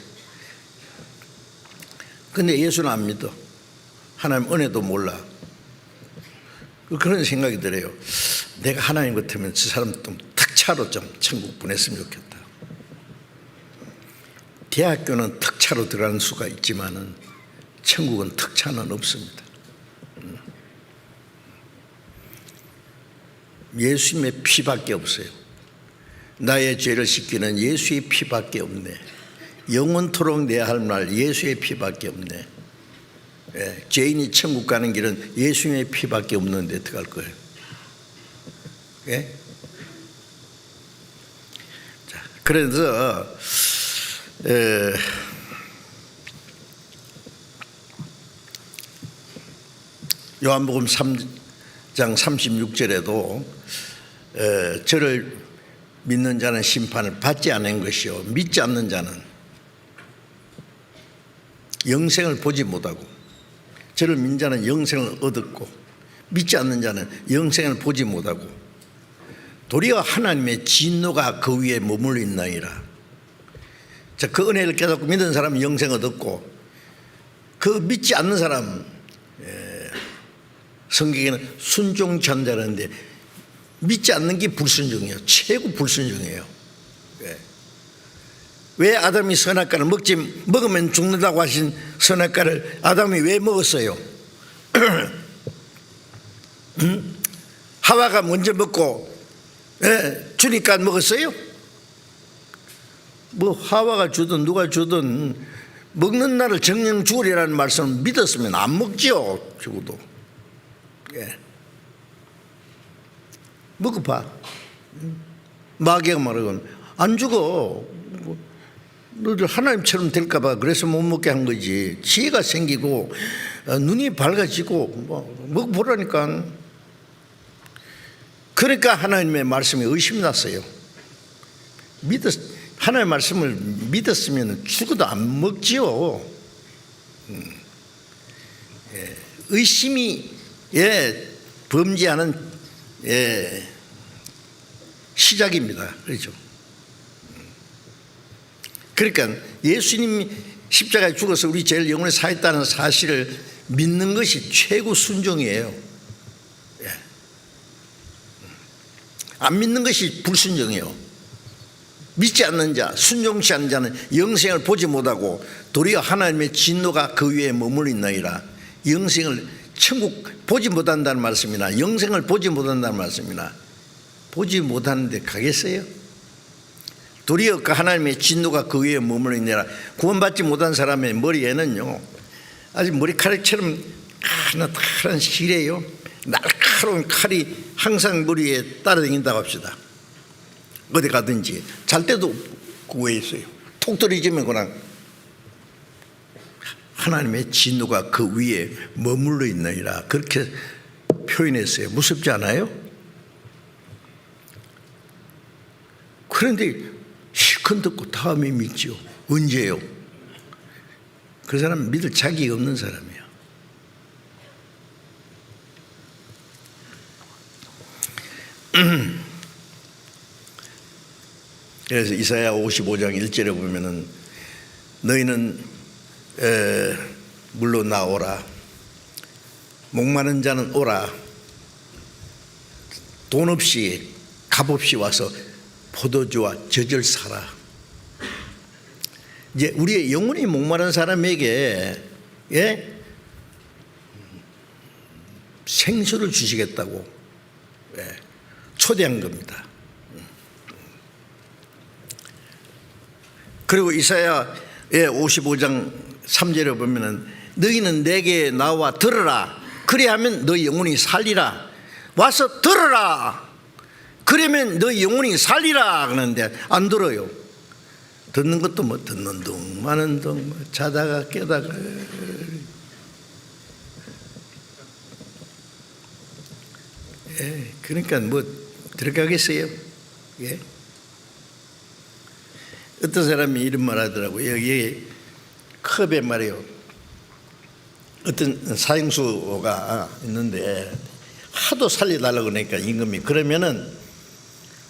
A: 근데 예수는 안 믿어. 하나님 은혜도 몰라. 그런 생각이 들어요. 내가 하나님 같으면 저 사람 좀 특차로 좀 천국 보냈으면 좋겠다. 대학교는 특차로 들어가는 수가 있지만은 천국은 특차는 없습니다. 예수님의 피밖에 없어요. 나의 죄를 씻기는 예수의 피밖에 없네. 영원토록 내야 할 말 예수의 피밖에 없네. 죄인이 천국 가는 길은 예수님의 피밖에 없는데 어떡할 거예요? 예? 자, 그래서 요한복음 3장 36절에도 저를 믿는 자는 심판을 받지 않은 것이요 믿지 않는 자는 영생을 보지 못하고, 저를 믿는 자는 영생을 얻었고 믿지 않는 자는 영생을 보지 못하고 도리어 하나님의 진노가 그 위에 머물러 있나이다. 자, 그 은혜를 깨닫고 믿는 사람은 영생을 얻었고, 그 믿지 않는 사람, 성경에는 순종치 않는다는데 믿지 않는 게 불순종이에요. 최고 불순종이에요. 왜 아담이 선악과를 먹으면 죽는다고 하신 선악과를 아담이 왜 먹었어요? 하와가 먼저 먹고 주니까 먹었어요? 뭐 하와가 주든 누가 주든 먹는 날을 정령 죽으리라는 말씀을 믿었으면 안 먹지요. 죽어도. 먹어봐. 마귀가 말하건 안 죽어. 너들 하나님처럼 될까 봐 그래서 못 먹게 한 거지. 지혜가 생기고 눈이 밝아지고 먹어보라니까. 그러니까 하나님의 말씀에 의심이 났어요. 하나님의 말씀을 믿었으면 죽어도 안 먹지요. 의심이 범죄하는 시작입니다. 그렇죠? 그러니까 예수님이 십자가에 죽어서 우리 죄를 영원히 사했다는 사실을 믿는 것이 최고 순종이에요. 안 믿는 것이 불순종이에요. 믿지 않는 자, 순종치 않는 자는 영생을 보지 못하고 도리어 하나님의 진노가 그 위에 머물러 있나이다. 영생을, 천국 보지 못한다는 말씀이나 영생을 보지 못한다는 말씀이나 보지 못하는데 가겠어요? 도리어 그 하나님의 진노가 그 위에 머물러 있느라. 구원받지 못한 사람의 머리에는요, 아주 머리카락처럼 하나하나 실해요. 날카로운 칼이 항상 머리에 따라다닌다고 합시다. 어디 가든지 잘 때도 그 위에 있어요. 톡 떨어지면 그냥 하나님의 진노가 그 위에 머물러 있느니라. 그렇게 표현했어요. 무섭지 않아요? 그런데 실컷 듣고 다음에 믿지요. 언제요? 그 사람은 믿을 자격이 없는 사람이에요. 그래서 이사야 55장 1절에 보면은 너희는 물로 나오라, 목마른 자는 오라, 돈 없이 값 없이 와서 포도주와 젖을 사라. 이제 우리의 영혼이 목마른 사람에게 생수를 주시겠다고 초대한 겁니다. 그리고 이사야 55장 3절에 보면은 너희는 내게 나와 들으라, 그리하면 너희 영혼이 살리라. 와서 들으라, 그러면 너희 영혼이 살리라. 그러는데 안 들어요. 듣는 것도 뭐 듣는 둥 마는 둥, 자다가 깨다가. 그러니까 뭐 들어가겠어요? 어떤 사람이 이런 말 하더라고요. 여기 컵에 말이에요, 어떤 사형수가 있는데 하도 살려달라고 그러니까 임금이, 그러면은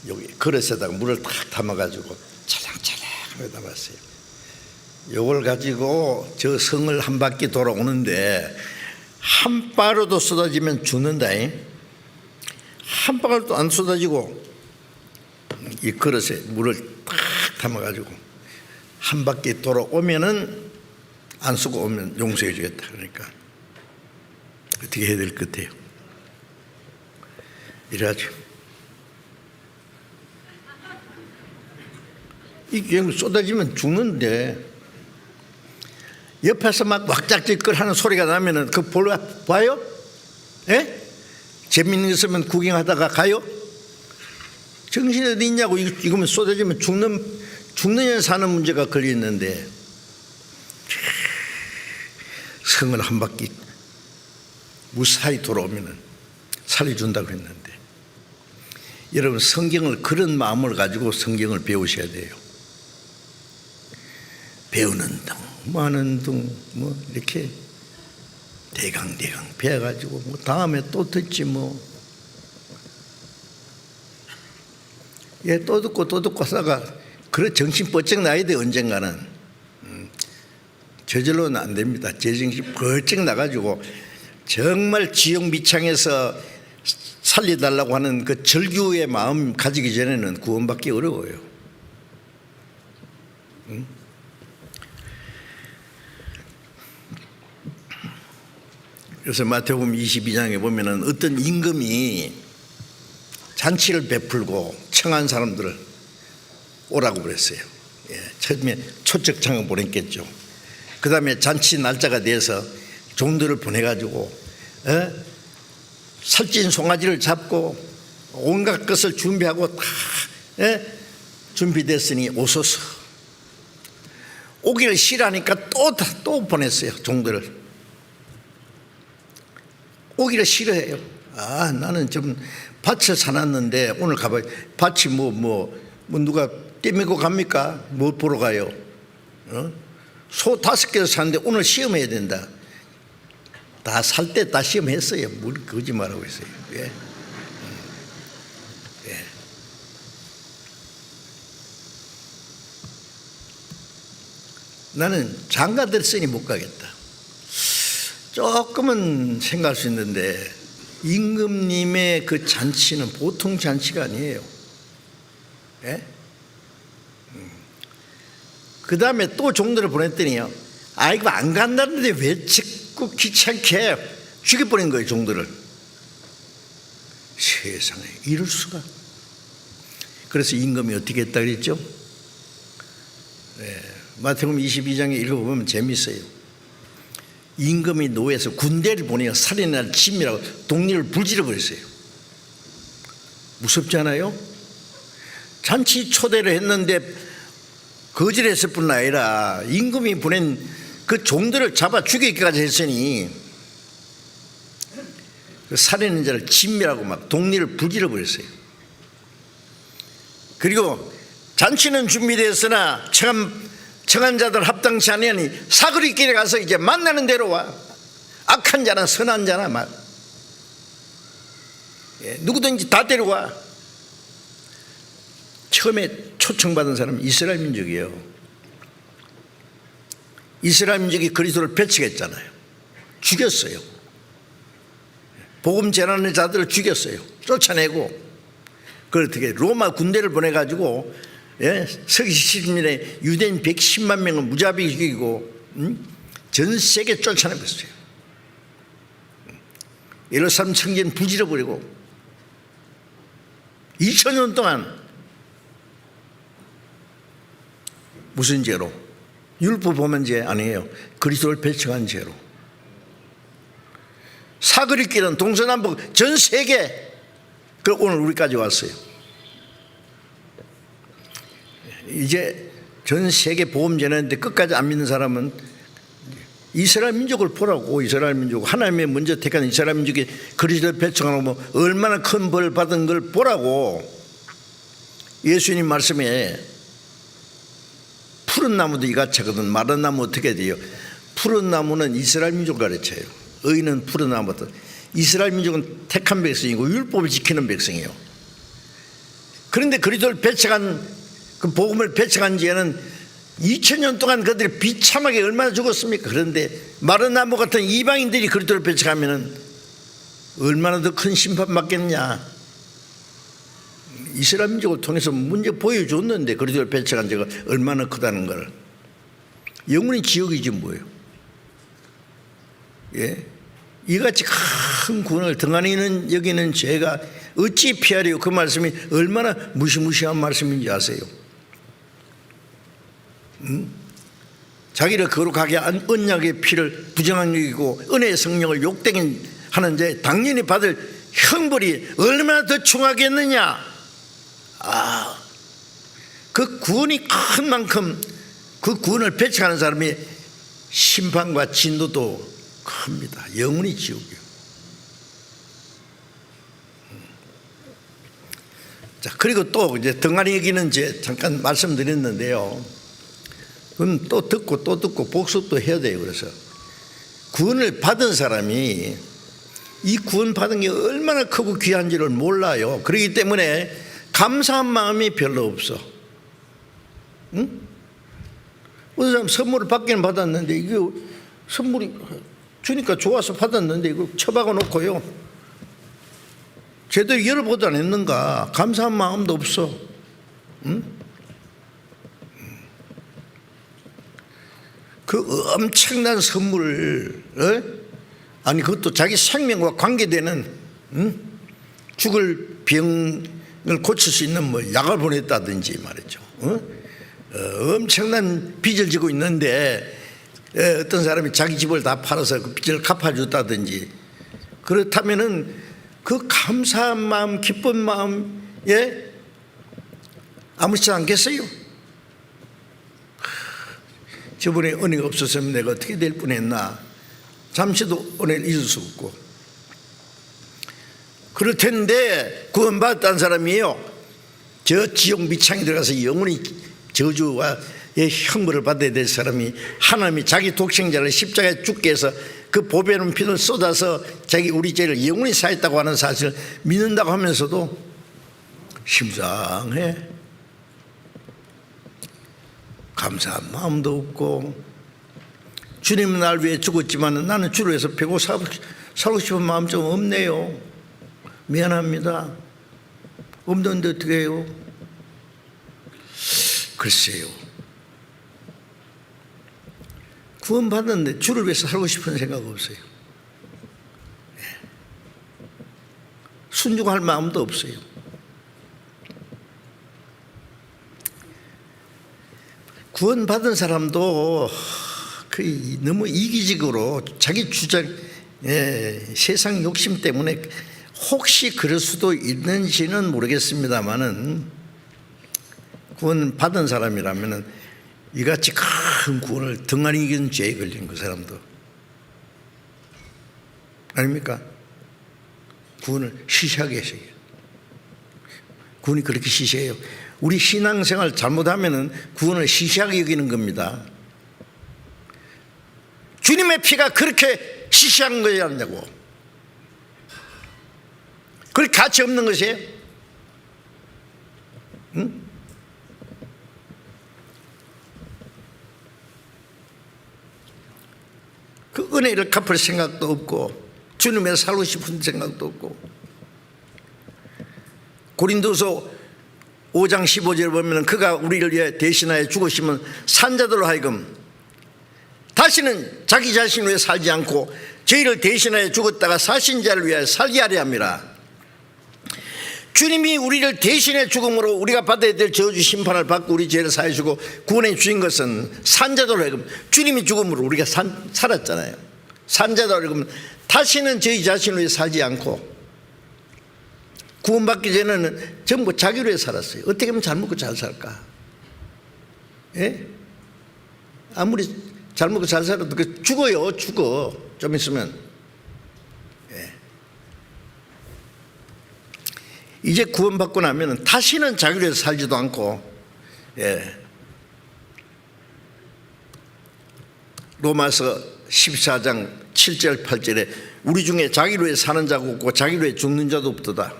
A: 여기 그릇에다가 물을 탁 담아가지고 찰랑찰랑 담았어요. 요걸 가지고 저 성을 한 바퀴 돌아오는데 한 바로도 쏟아지면 죽는다. 한 방울도 안 쏟아지고 이 그릇에 물을 탁 담아가지고 한 바퀴 돌아오면은 안 쓰고 오면 용서해 주겠다. 그러니까 어떻게 해야 될 것 같아요? 이래야죠. 이게 쏟아지면 죽는데 옆에서 막 왁작지껄 하는 소리가 나면은 그 봐요? 재밌는 거 있으면 구경하다가 가요? 정신이 어디 있냐고. 이거면 쏟아지면 죽느냐 사는 문제가 걸려있는데 성을 한 바퀴 무사히 돌아오면 살려준다고 했는데, 여러분 성경을 그런 마음을 가지고 성경을 배우셔야 돼요. 배우는 등 많은 등 뭐 이렇게 대강 배워가지고 뭐 다음에 또 듣지 뭐. 또 듣고 하다가 그래 정신 번쩍 나야 돼. 언젠가는 저절로는 안 됩니다. 제정신 번쩍 나가지고 정말 지옥 미창에서 살려달라고 하는 그 절규의 마음 가지기 전에는 구원받기 어려워요. 그래서 마태복음 22장에 보면은 어떤 임금이 잔치를 베풀고 청한 사람들을 오라고 그랬어요. 처음에 초청장을 보냈겠죠. 그 다음에 잔치 날짜가 돼서 종들을 보내가지고 살찐 송아지를 잡고 온갖 것을 준비하고 다 준비됐으니 오소서. 오기를 싫어하니까 또 보냈어요. 종들을. 오기를 싫어해요. 나는 좀 밭을 사놨는데 오늘 가봐요. 밭이 뭐 누가 떼매고 갑니까? 뭐 보러 가요? 소 5개를 샀는데 오늘 시험해야 된다. 다 살 때 다 시험했어요. 뭘 거짓말하고 있어요. 나는 장가들 쓰니 못 가겠다. 조금은 생각할 수 있는데 임금님의 그 잔치는 보통 잔치가 아니에요. 그 다음에 또 종들을 보냈더니요, 이거 안 간다는데 왜 자꾸 귀찮게 죽여버린 거예요. 종들을. 세상에 이럴 수가. 그래서 임금이 어떻게 했다 그랬죠? 마태복음 22장에 읽어보면 재밌어요. 임금이 노예에서 군대를 보내어 살인할 침이라고 독리를 불질러 버렸어요. 무섭지 않아요? 잔치 초대를 했는데 거절했을 뿐 아니라 임금이 보낸 그 종들을 잡아 죽이기까지 했으니 그 살인한 자를 침이라고 막 독리를 불질러 버렸어요. 그리고 잔치는 준비되었으나 청한 자들 합당치 아니하니 사거리길에 가서 이제 만나는 대로 와. 악한 자나 선한 자나 막 누구든지 다 데려와. 처음에 초청받은 사람은 이스라엘 민족이에요. 이스라엘 민족이 그리스도를 배척했잖아요. 죽였어요. 복음 전하는 자들을 죽였어요. 쫓아내고. 그걸 어떻게 로마 군대를 보내가지고 서기 70년에 유대인 110만 명을 무자비하게 죽이고 전 세계 쫓아내버렸어요. 예루살렘 성전 부질러버리고 2000년 동안 무슨 죄로? 율법 보면 죄 아니에요. 그리스도를 배척한 죄로. 사그리끼는 동서남북 전 세계 그 오늘 우리까지 왔어요. 이제 전 세계 복음 전하는데 끝까지 안 믿는 사람은 이스라엘 민족을 보라고. 이스라엘 민족 하나님의 먼저 택한 이스라엘 민족이 그리스도를 배척하고 얼마나 큰 벌 받은 걸 보라고. 예수님 말씀에 푸른 나무도 이같이 하거든 마른 나무 어떻게 돼요? 푸른 나무는 이스라엘 민족을 가르쳐요. 의인은 푸른 나무다. 이스라엘 민족은 택한 백성이고 율법을 지키는 백성이에요. 그런데 그리스도를 배척한 그 복음을 배척한 지에는 2000년 동안 그들이 비참하게 얼마나 죽었습니까? 그런데 마른 나무 같은 이방인들이 그리스도를 배척하면 얼마나 더 큰 심판 받겠냐. 이스라엘 민족을 통해서 문제 보여줬는데 그리스도를 배척한 죄가 얼마나 크다는 걸. 영원히 지옥이지 뭐예요. 예? 이같이 큰 구원을 등한히 여기는 죄가 어찌 피하리요. 그 말씀이 얼마나 무시무시한 말씀인지 아세요? 자기를 거룩하게 한 언약의 피를 부정한 여기고 은혜의 성령을 욕되게 하는 자 당연히 받을 형벌이 얼마나 더 중하겠느냐. 그 구원이 큰 만큼 그 구원을 배척하는 사람이 심판과 진도도 큽니다. 영원히 지옥이요. 자, 그리고 또 이제 등한히 여기는 죄 잠깐 말씀드렸는데요. 그건 또 듣고 복습도 해야 돼요. 그래서 구원을 받은 사람이 이 구원 받은 게 얼마나 크고 귀한지를 몰라요. 그렇기 때문에 감사한 마음이 별로 없어. 응? 어떤 사람 선물을 받기는 받았는데 이게 선물이 주니까 좋아서 받았는데 이거 처박아 놓고요. 제대로 열어보도 안 했는가. 감사한 마음도 없어. 응? 그 엄청난 선물을 아니 그것도 자기 생명과 관계되는 죽을 병을 고칠 수 있는 뭐 약을 보냈다든지 말이죠. 엄청난 빚을 지고 있는데 어떤 사람이 자기 집을 다 팔아서 그 빚을 갚아줬다든지 그렇다면은 그 감사한 마음 기쁜 마음에 아무렇지 않겠어요? 저번에 은혜가 없었으면 내가 어떻게 될 뻔했나. 잠시도 은혜를 잊을 수 없고. 그럴 텐데 구원받았다는 사람이에요. 저 지옥 미창에 들어가서 영원히 저주와 형벌을 받아야 될 사람이 하나님이 자기 독생자를 십자가에 죽게 해서 그 보배로운 피를 쏟아서 자기 우리 죄를 영원히 사했다고 하는 사실을 믿는다고 하면서도 심상해. 감사한 마음도 없고 주님은 날 위해 죽었지만 나는 주를 위해서 배고 살고 싶은 마음 좀 없네요. 미안합니다. 없는데 어떻게 해요? 글쎄요. 구원받았는데 주를 위해서 살고 싶은 생각 없어요. 순종할 마음도 없어요. 구원받은 사람도 너무 이기적으로 자기 주장, 세상 욕심 때문에 혹시 그럴 수도 있는지는 모르겠습니다만은 구원받은 사람이라면 이같이 큰 구원을 등한히 이긴 죄에 걸린 그 사람도 아닙니까? 구원을 시시하게 하세요. 구원이 그렇게 시시해요. 우리 신앙생활 잘못하면 구원을 시시하게 여기는 겁니다. 주님의 피가 그렇게 시시한 거냐고. 그렇게 가치 없는 것이에요? 응? 그 은혜를 갚을 생각도 없고 주님의 살고 싶은 생각도 없고. 고린도서 5장 15절에 보면 그가 우리를 위해 대신하여 죽으시면 산자들로 하여금 다시는 자기 자신을 위해 살지 않고 저희를 대신하여 죽었다가 사신 자를 위하여 살게 하려 함이라. 주님이 우리를 대신해 죽음으로 우리가 받아야 될 저주 심판을 받고 우리 죄를 사해 주고 구원해 주신 것은 산자들로 하여금, 주님이 죽음으로 우리가 살았잖아요. 산자들로 하여금 다시는 저희 자신을 위해 살지 않고, 구원받기 전에는 전부 자기를 위해 살았어요. 어떻게 하면 잘 먹고 잘 살까? 예? 아무리 잘 먹고 잘 살아도 죽어요. 죽어. 좀 있으면. 예. 이제 구원받고 나면 다시는 자기를 위해서 살지도 않고, 예. 로마서 14장 7절 8절에 우리 중에 자기를 위해 사는 자가 없고 자기를 위해 죽는 자도 없도다.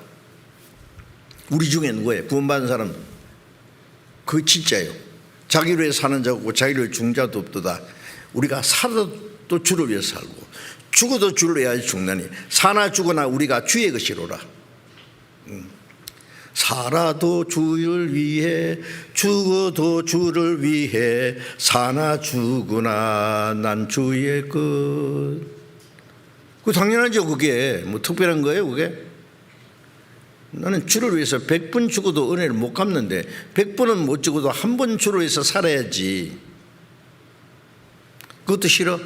A: 우리 중에 누구예요? 구원받은 사람. 그거 진짜예요. 자기를 위해 사는 자가 없고 자기를 위해 죽는 자도 없도다. 우리가 살아도 주를 위해 살고 죽어도 주를 위하여 죽나니 사나 죽으나 우리가 주의 것이로라. 살아도 주를 위해 죽어도 주를 위해 사나 죽으나 난 주의 것. 그 당연하죠. 그게 뭐 특별한 거예요 그게? 나는 주를 위해서 100번 죽어도 은혜를 못 갚는데 100번은 못 죽어도 한 번 주를 위해서 살아야지. 그것도 싫어?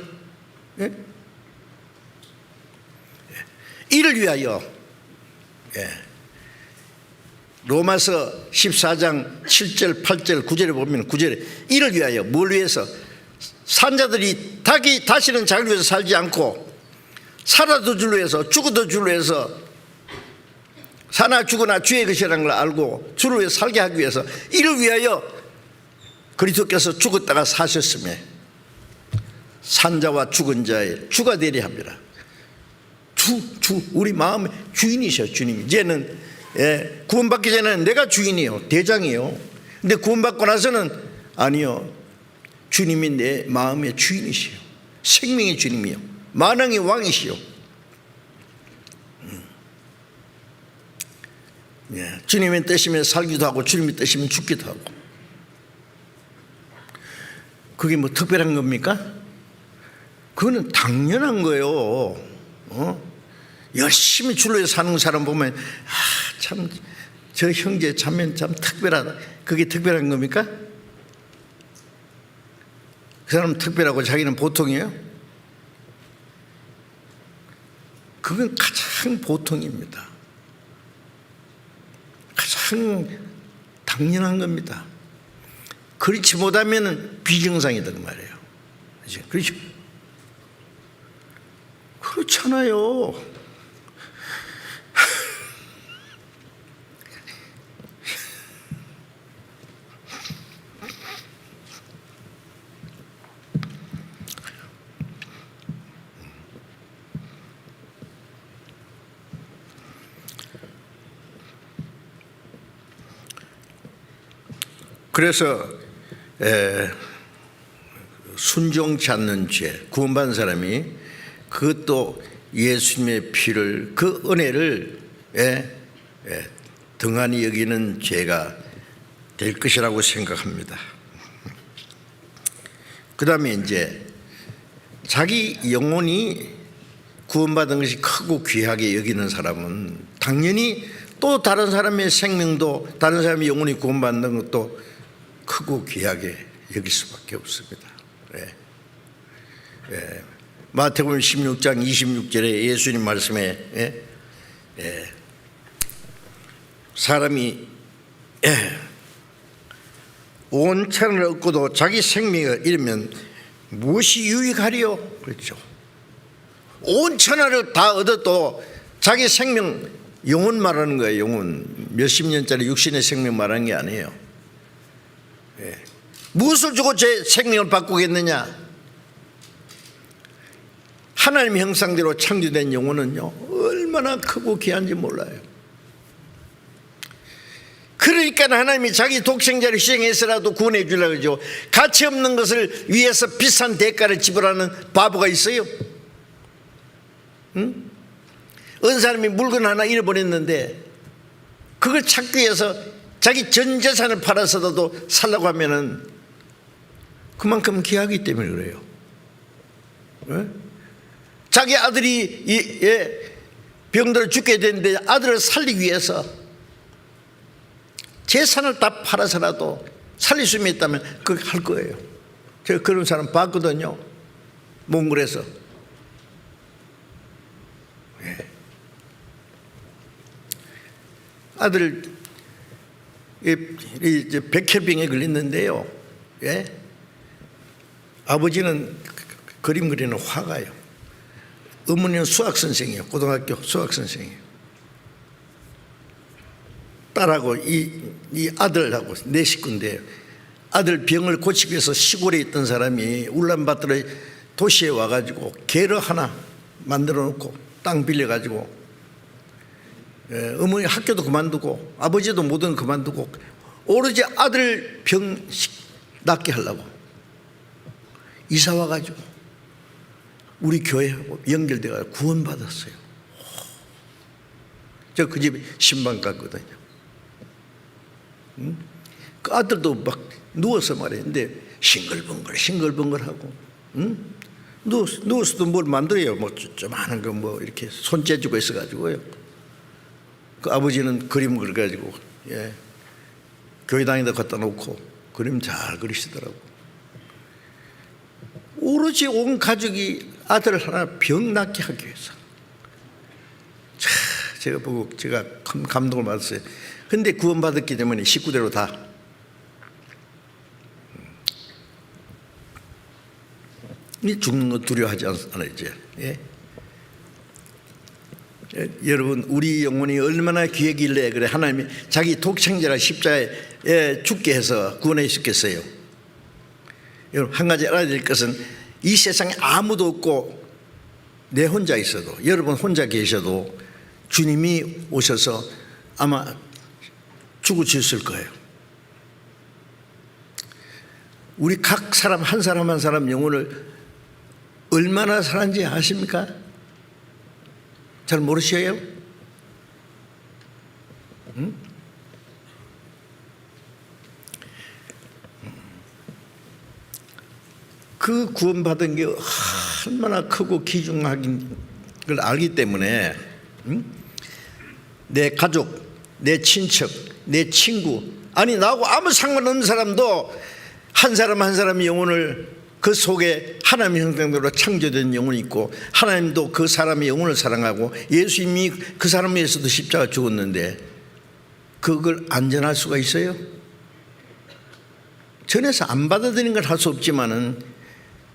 A: 예? 이를 위하여. 예. 로마서 14장 7절 8절 9절에 보면 9절에 이를 위하여, 뭘 위해서? 산자들이 다시는 자기를 위해서 살지 않고 살아도 주를 위해서 죽어도 주를 위해서 사나 죽으나 주의 것이라는 걸 알고 주를 위해 살게 하기 위해서 이를 위하여 그리스도께서 죽었다가 사셨으며 산자와 죽은 자의 주가 되려 합니다. 우리 마음의 주인이셔. 주님. 이제는 구원받기 전에는 내가 주인이요, 대장이요. 근데 구원받고 나서는 아니요, 주님이 내 마음의 주인이시요, 생명의 주님이요, 만왕의 왕이시요. 주님의 뜻이면 살기도 하고 주님의 뜻이면 죽기도 하고. 그게 뭐 특별한 겁니까? 그거는 당연한 거예요. 열심히 주를 위해 사는 사람 보면 참 저 형제 자매는 참 특별하다. 그게 특별한 겁니까? 그 사람은 특별하고 자기는 보통이에요? 그건 가장 보통입니다. 가장 당연한 겁니다. 그렇지 못하면 비정상이다 그 말이에요. 그렇죠? 그렇잖아요. 그래서 순종치 않는 죄, 구원받은 사람이 그것도 예수님의 피를, 그 은혜를 등한히 여기는 죄가 될 것이라고 생각합니다. 그 다음에 이제 자기 영혼이 구원받은 것이 크고 귀하게 여기는 사람은 당연히 또 다른 사람의 생명도, 다른 사람의 영혼이 구원받는 것도 크고 귀하게 여길 수밖에 없습니다. 마태복음 16장 26절에 예수님 말씀에 사람이 온 천을 얻고도 자기 생명을 잃으면 무엇이 유익하리요? 그렇죠. 온 천하를 다 얻어도 자기 생명, 영혼 말하는 거예요. 영혼. 몇십 년짜리 육신의 생명 말하는 게 아니에요. 무엇을 주고 제 생명을 바꾸겠느냐? 하나님의 형상대로 창조된 영혼은요 얼마나 크고 귀한지 몰라요. 그러니까 그러니까 하나님이 자기 독생자를 희생해서라도 구원해 주려고 그러죠. 가치 없는 것을 위해서 비싼 대가를 지불하는 바보가 있어요? 응? 어느 사람이 물건 하나 잃어버렸는데 그걸 찾기 위해서 자기 전 재산을 팔아서라도 살려고 하면은 그만큼 귀하기 때문에 그래요. 응? 자기 아들이 병들어 죽게 됐는데 아들을 살리기 위해서 재산을 다 팔아서라도 살릴 수 있다면 그걸 할 거예요. 제가 그런 사람 봤거든요. 몽골에서. 아들 이제 백혈병에 걸렸는데요. 예? 아버지는 그림 그리는 화가예요. 어머니는 수학 선생이에요. 고등학교 수학 선생이에요. 딸하고 이 아들하고 네 식구인데 아들 병을 고치기 위해서 시골에 있던 사람이 울란바토르 도시에 와가지고 게르 하나 만들어 놓고 땅 빌려가지고 어머니 학교도 그만두고 아버지도 모든 그만두고 오로지 아들 병 낫게 하려고 이사 와가지고 우리 교회하고 연결돼서 구원받았어요. 저 그 집에 신방 갔거든요. 응? 그 아들도 막 누워서 말했는데 싱글벙글하고 응? 누워서도 뭘 만들어요. 뭐 좀 하는 거 뭐 이렇게 손재주가 있어가지고요. 그 아버지는 그림 그려가지고 교회당에다 갖다 놓고 그림 잘 그리시더라고. 오로지 온 가족이 아들 하나 병 낫게 하기 위해서. 제가 보고 제가 큰 감동을 받았어요. 근데 구원받았기 때문에 식구대로 다 죽는 거 두려워하지 않아요 이제. 예? 여러분 우리 영혼이 얼마나 귀하길래 그래 하나님이 자기 독생자를 십자가에 죽게 해서 구원해 주셨겠어요. 여러분 한 가지 알아야 될 것은 이 세상에 아무도 없고 내 혼자 있어도 여러분 혼자 계셔도 주님이 오셔서 아마 죽으셨을 거예요. 우리 각 사람 한 사람 한 사람 영혼을 얼마나 사랑하는지 아십니까? 잘 모르셔요? 응? 그 구원받은 게 얼마나 크고 귀중한 걸 알기 때문에 내 가족, 내 친척, 내 친구 아니 나하고 아무 상관없는 사람도 한 사람 한 사람의 영혼을 그 속에 하나님의 형상대로 창조된 영혼이 있고 하나님도 그 사람의 영혼을 사랑하고 예수님이 그 사람을 위해서도 십자가 죽었는데 그걸 안 전할 수가 있어요? 전해서 안 받아들이는 걸 할 수 없지만은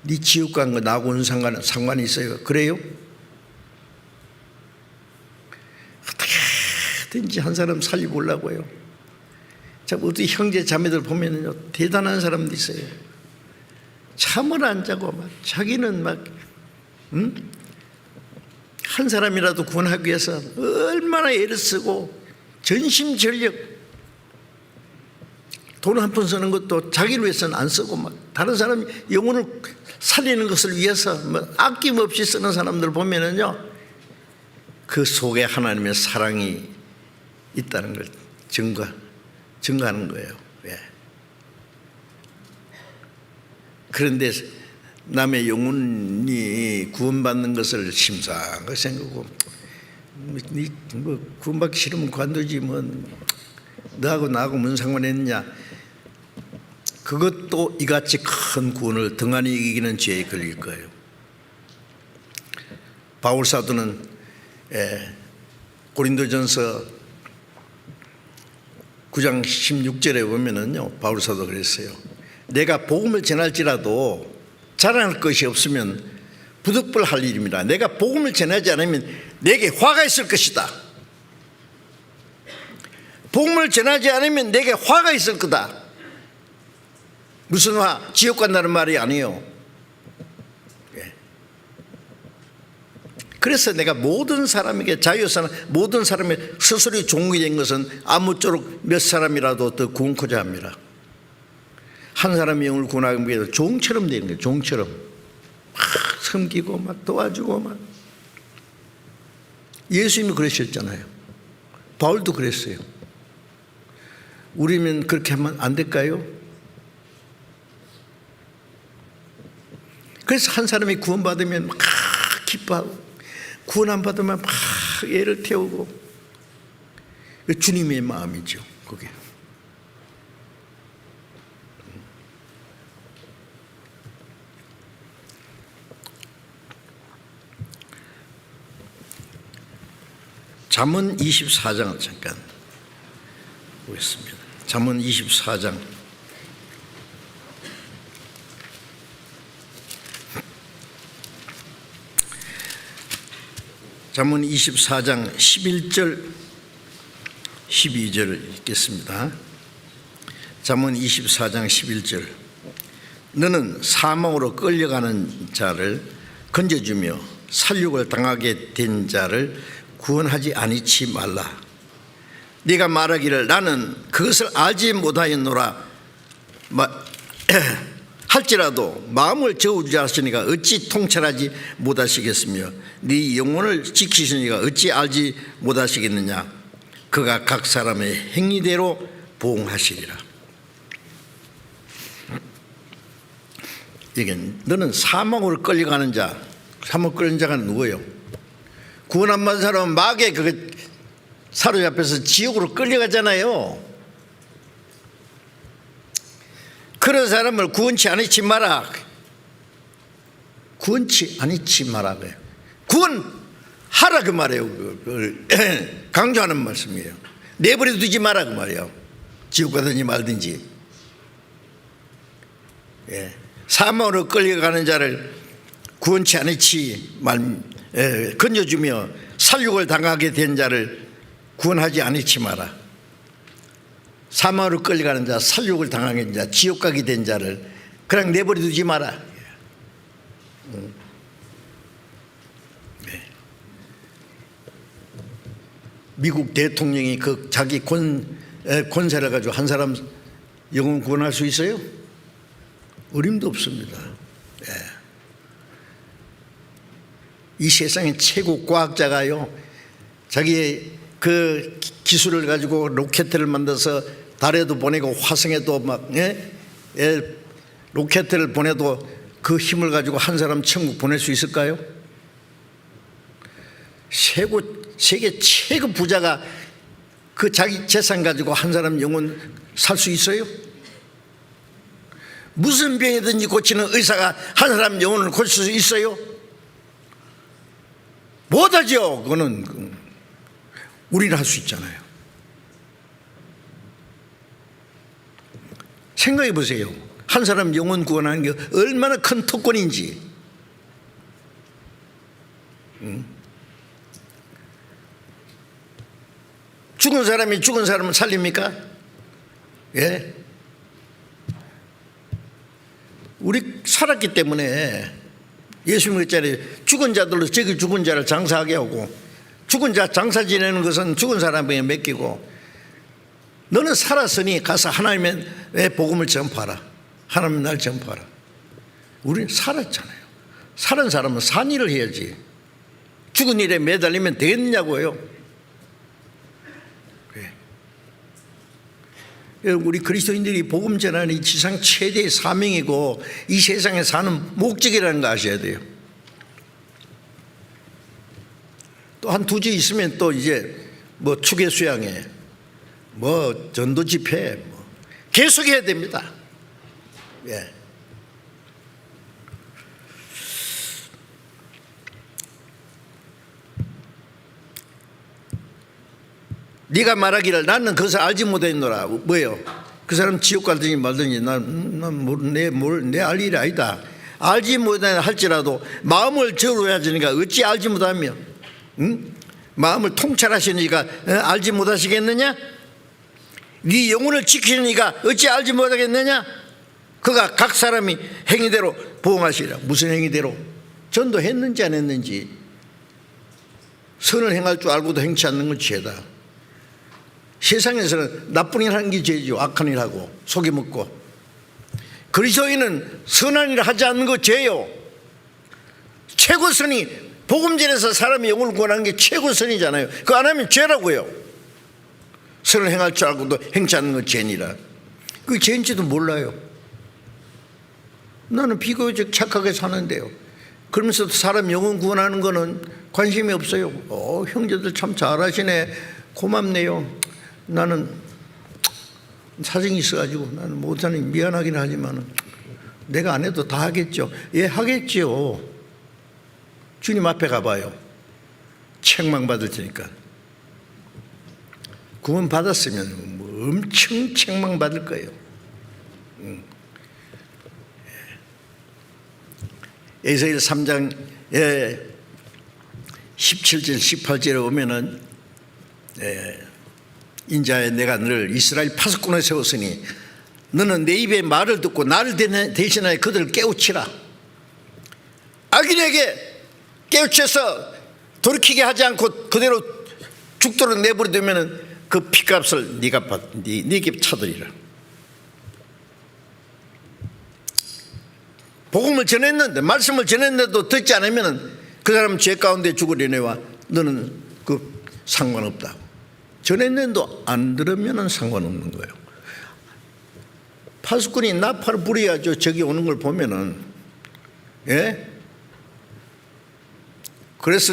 A: 네 지옥 간 거 나하고는 상관이 있어요. 그래요? 어떻게든지 한 사람 살리고 오려고요. 자, 어떻게 형제 자매들 보면은요 대단한 사람도 있어요. 잠을 안 자고 막 자기는 막 한 사람이라도 구원하기 위해서 얼마나 애를 쓰고 전심전력 돈 한 푼 쓰는 것도 자기를 위해서는 안 쓰고 막 다른 사람 영혼을 살리는 것을 위해서 뭐 아낌없이 쓰는 사람들 보면은요 그 속에 하나님의 사랑이 있다는 걸 증거하는 거예요. 예. 그런데 남의 영혼이 구원받는 것을 심상하게 생각하고 뭐 구원받기 싫으면 관두지 뭐 너하고 나하고 무슨 상관이 있느냐. 그것도 이같이 큰 구원을 등한히 이기는 죄에 걸릴 거예요. 바울 사도는 고린도전서 9장 16절에 보면은요 바울 사도 그랬어요. 내가 복음을 전할지라도 자랑할 것이 없으면 부득불할 일입니다. 내가 복음을 전하지 않으면 내게 화가 있을 것이다. 복음을 전하지 않으면 내게 화가 있을 거다. 무슨 화? 지옥 간다는 말이 아니에요. 그래서 내가 모든 사람에게 자유사는 모든 사람의 스스로 종이 된 것은 아무쪼록 몇 사람이라도 더 구원코자 합니다. 한 사람의 영을 구원하기 위해서 종처럼 되는 거예요. 종처럼 막 섬기고 막 도와주고 막. 예수님이 그러셨잖아요. 바울도 그랬어요. 우리는 그렇게 하면 안 될까요? 그래서 한 사람이 구원받으면 막 기뻐하고, 구원 안 받으면 막 애를 태우고. 주님의 마음이죠, 그게. 잠언 24장을 잠깐 보겠습니다. 잠언 24장. 잠언 24장 11절 12절을 읽겠습니다. 잠언 24장 11절. 너는 사망으로 끌려가는 자를 건져주며 살육을 당하게 된 자를 구원하지 아니치 말라. 네가 말하기를 나는 그것을 알지 못하였노라 할지라도 마음을 저울하시니까 어찌 통찰하지 못하시겠으며 네 영혼을 지키시니까 어찌 알지 못하시겠느냐. 그가 각 사람의 행위대로 보응하시리라. 이게 너는 사망으로 끌려가는 자, 사망 끌린 자가 누구예요? 구원 안 받은 사람은 마귀에 사로잡혀서 지옥으로 끌려가잖아요. 그런 사람을 구원치 아니치 마라. 구원치 아니치 마라. 구원하라 그 말이에요. 강조하는 말씀이에요. 내버려 두지 마라 그 말이에요. 지옥 가든지 말든지. 사망으로 끌려가는 자를 구원치 아니치 건져주며 살육을 당하게 된 자를 구원하지 아니치 마라. 사망으로 끌려가는 자, 살육을 당하게 된 자, 지옥 가게 된 자를 그냥 내버려 두지 마라. 미국 대통령이 그 자기 권세를 가지고 한 사람 영혼 구원할 수 있어요? 어림도 없습니다. 이 세상의 최고 과학자가요, 자기의 그 기술을 가지고 로켓을 만들어서 달에도 보내고 화성에도 로켓을 보내도 그 힘을 가지고 한 사람 천국 보낼 수 있을까요? 세계 최고 부자가 그 자기 재산 가지고 한 사람 영혼 살 수 있어요? 무슨 병이든지 고치는 의사가 한 사람 영혼을 고칠 수 있어요? 못하죠. 그거는 우리는 할 수 있잖아요. 생각해 보세요. 한 사람 영혼 구원하는 게 얼마나 큰 특권인지. 죽은 사람이 죽은 사람을 살립니까? 예. 우리 살았기 때문에 예수님 그랬잖아요. 죽은 자들로 저기 죽은 자를 장사하게 하고, 죽은 자 장사 지내는 것은 죽은 사람에게 맡기고, 너는 살았으니 가서 하나님의 복음을 전파하라. 하나님 날 전파하라. 우리는 살았잖아요. 살은 사람은 산 일을 해야지. 죽은 일에 매달리면 되겠냐고요. 우리 그리스도인들이 복음 전하는 지상 최대의 사명이고 이 세상에 사는 목적이라는 거 아셔야 돼요. 또 한 두 주 있으면 또 이제 뭐 추계 수양회, 뭐 전도 집회, 계속해야 됩니다. 예. 네가 말하기를 나는 그것을 알지 못했노라. 뭐예요? 그 사람 지옥 가든지 말든지 내 알 일이 아니다. 알지 못하나 할지라도 마음을 저울하시니까 어찌 알지 못하며, 마음을 통찰하시니까 알지 못하시겠느냐? 네 영혼을 지키니까 어찌 알지 못하겠느냐? 그가 각 사람이 행위대로 보응하시리라. 무슨 행위대로? 전도했는지 안 했는지, 선을 행할 줄 알고도 행치 않는 건 죄다. 세상에서는 나쁜 일 하는 게 죄죠. 악한 일 하고 속여먹고. 그리스도인은 선한 일을 하지 않는 거 죄요. 최고선이 복음전에서 사람의 영혼을 구원하는 게 최고선이잖아요. 그거 안 하면 죄라고요. 선을 행할 줄 알고도 행치 않는 건 죄니라. 그게 죄인지도 몰라요. 나는 비교적 착하게 사는데요. 그러면서도 사람 영혼 구원하는 거는 관심이 없어요. 형제들 참 잘하시네. 고맙네요. 나는 사정이 있어가지고 나는 못하니 미안하긴 하지만 내가 안 해도 다 하겠죠. 예, 하겠지요. 주님 앞에 가봐요. 책망받을 테니까. 구원 받았으면 엄청 책망받을 거예요. 에스겔 3장에 17절 18절에 보면은 인자야 내가 너를 이스라엘 파수꾼에 세웠으니 너는 내 입의 말을 듣고 나를 대신하여 그들을 깨우치라. 악인에게 깨우쳐서 돌이키게 하지 않고 그대로 죽도록 내버려두면은 그 피값을 네게 쳐드리라. 복음을 전했는데 말씀을 전했는데도 듣지 않으면 그 사람 죄 가운데 죽으려내와 너는 그 상관없다고. 전했는데도 안 들으면 상관없는 거예요. 파수꾼이 나팔을 부려야죠. 저기 오는 걸 보면은. 예? 그래서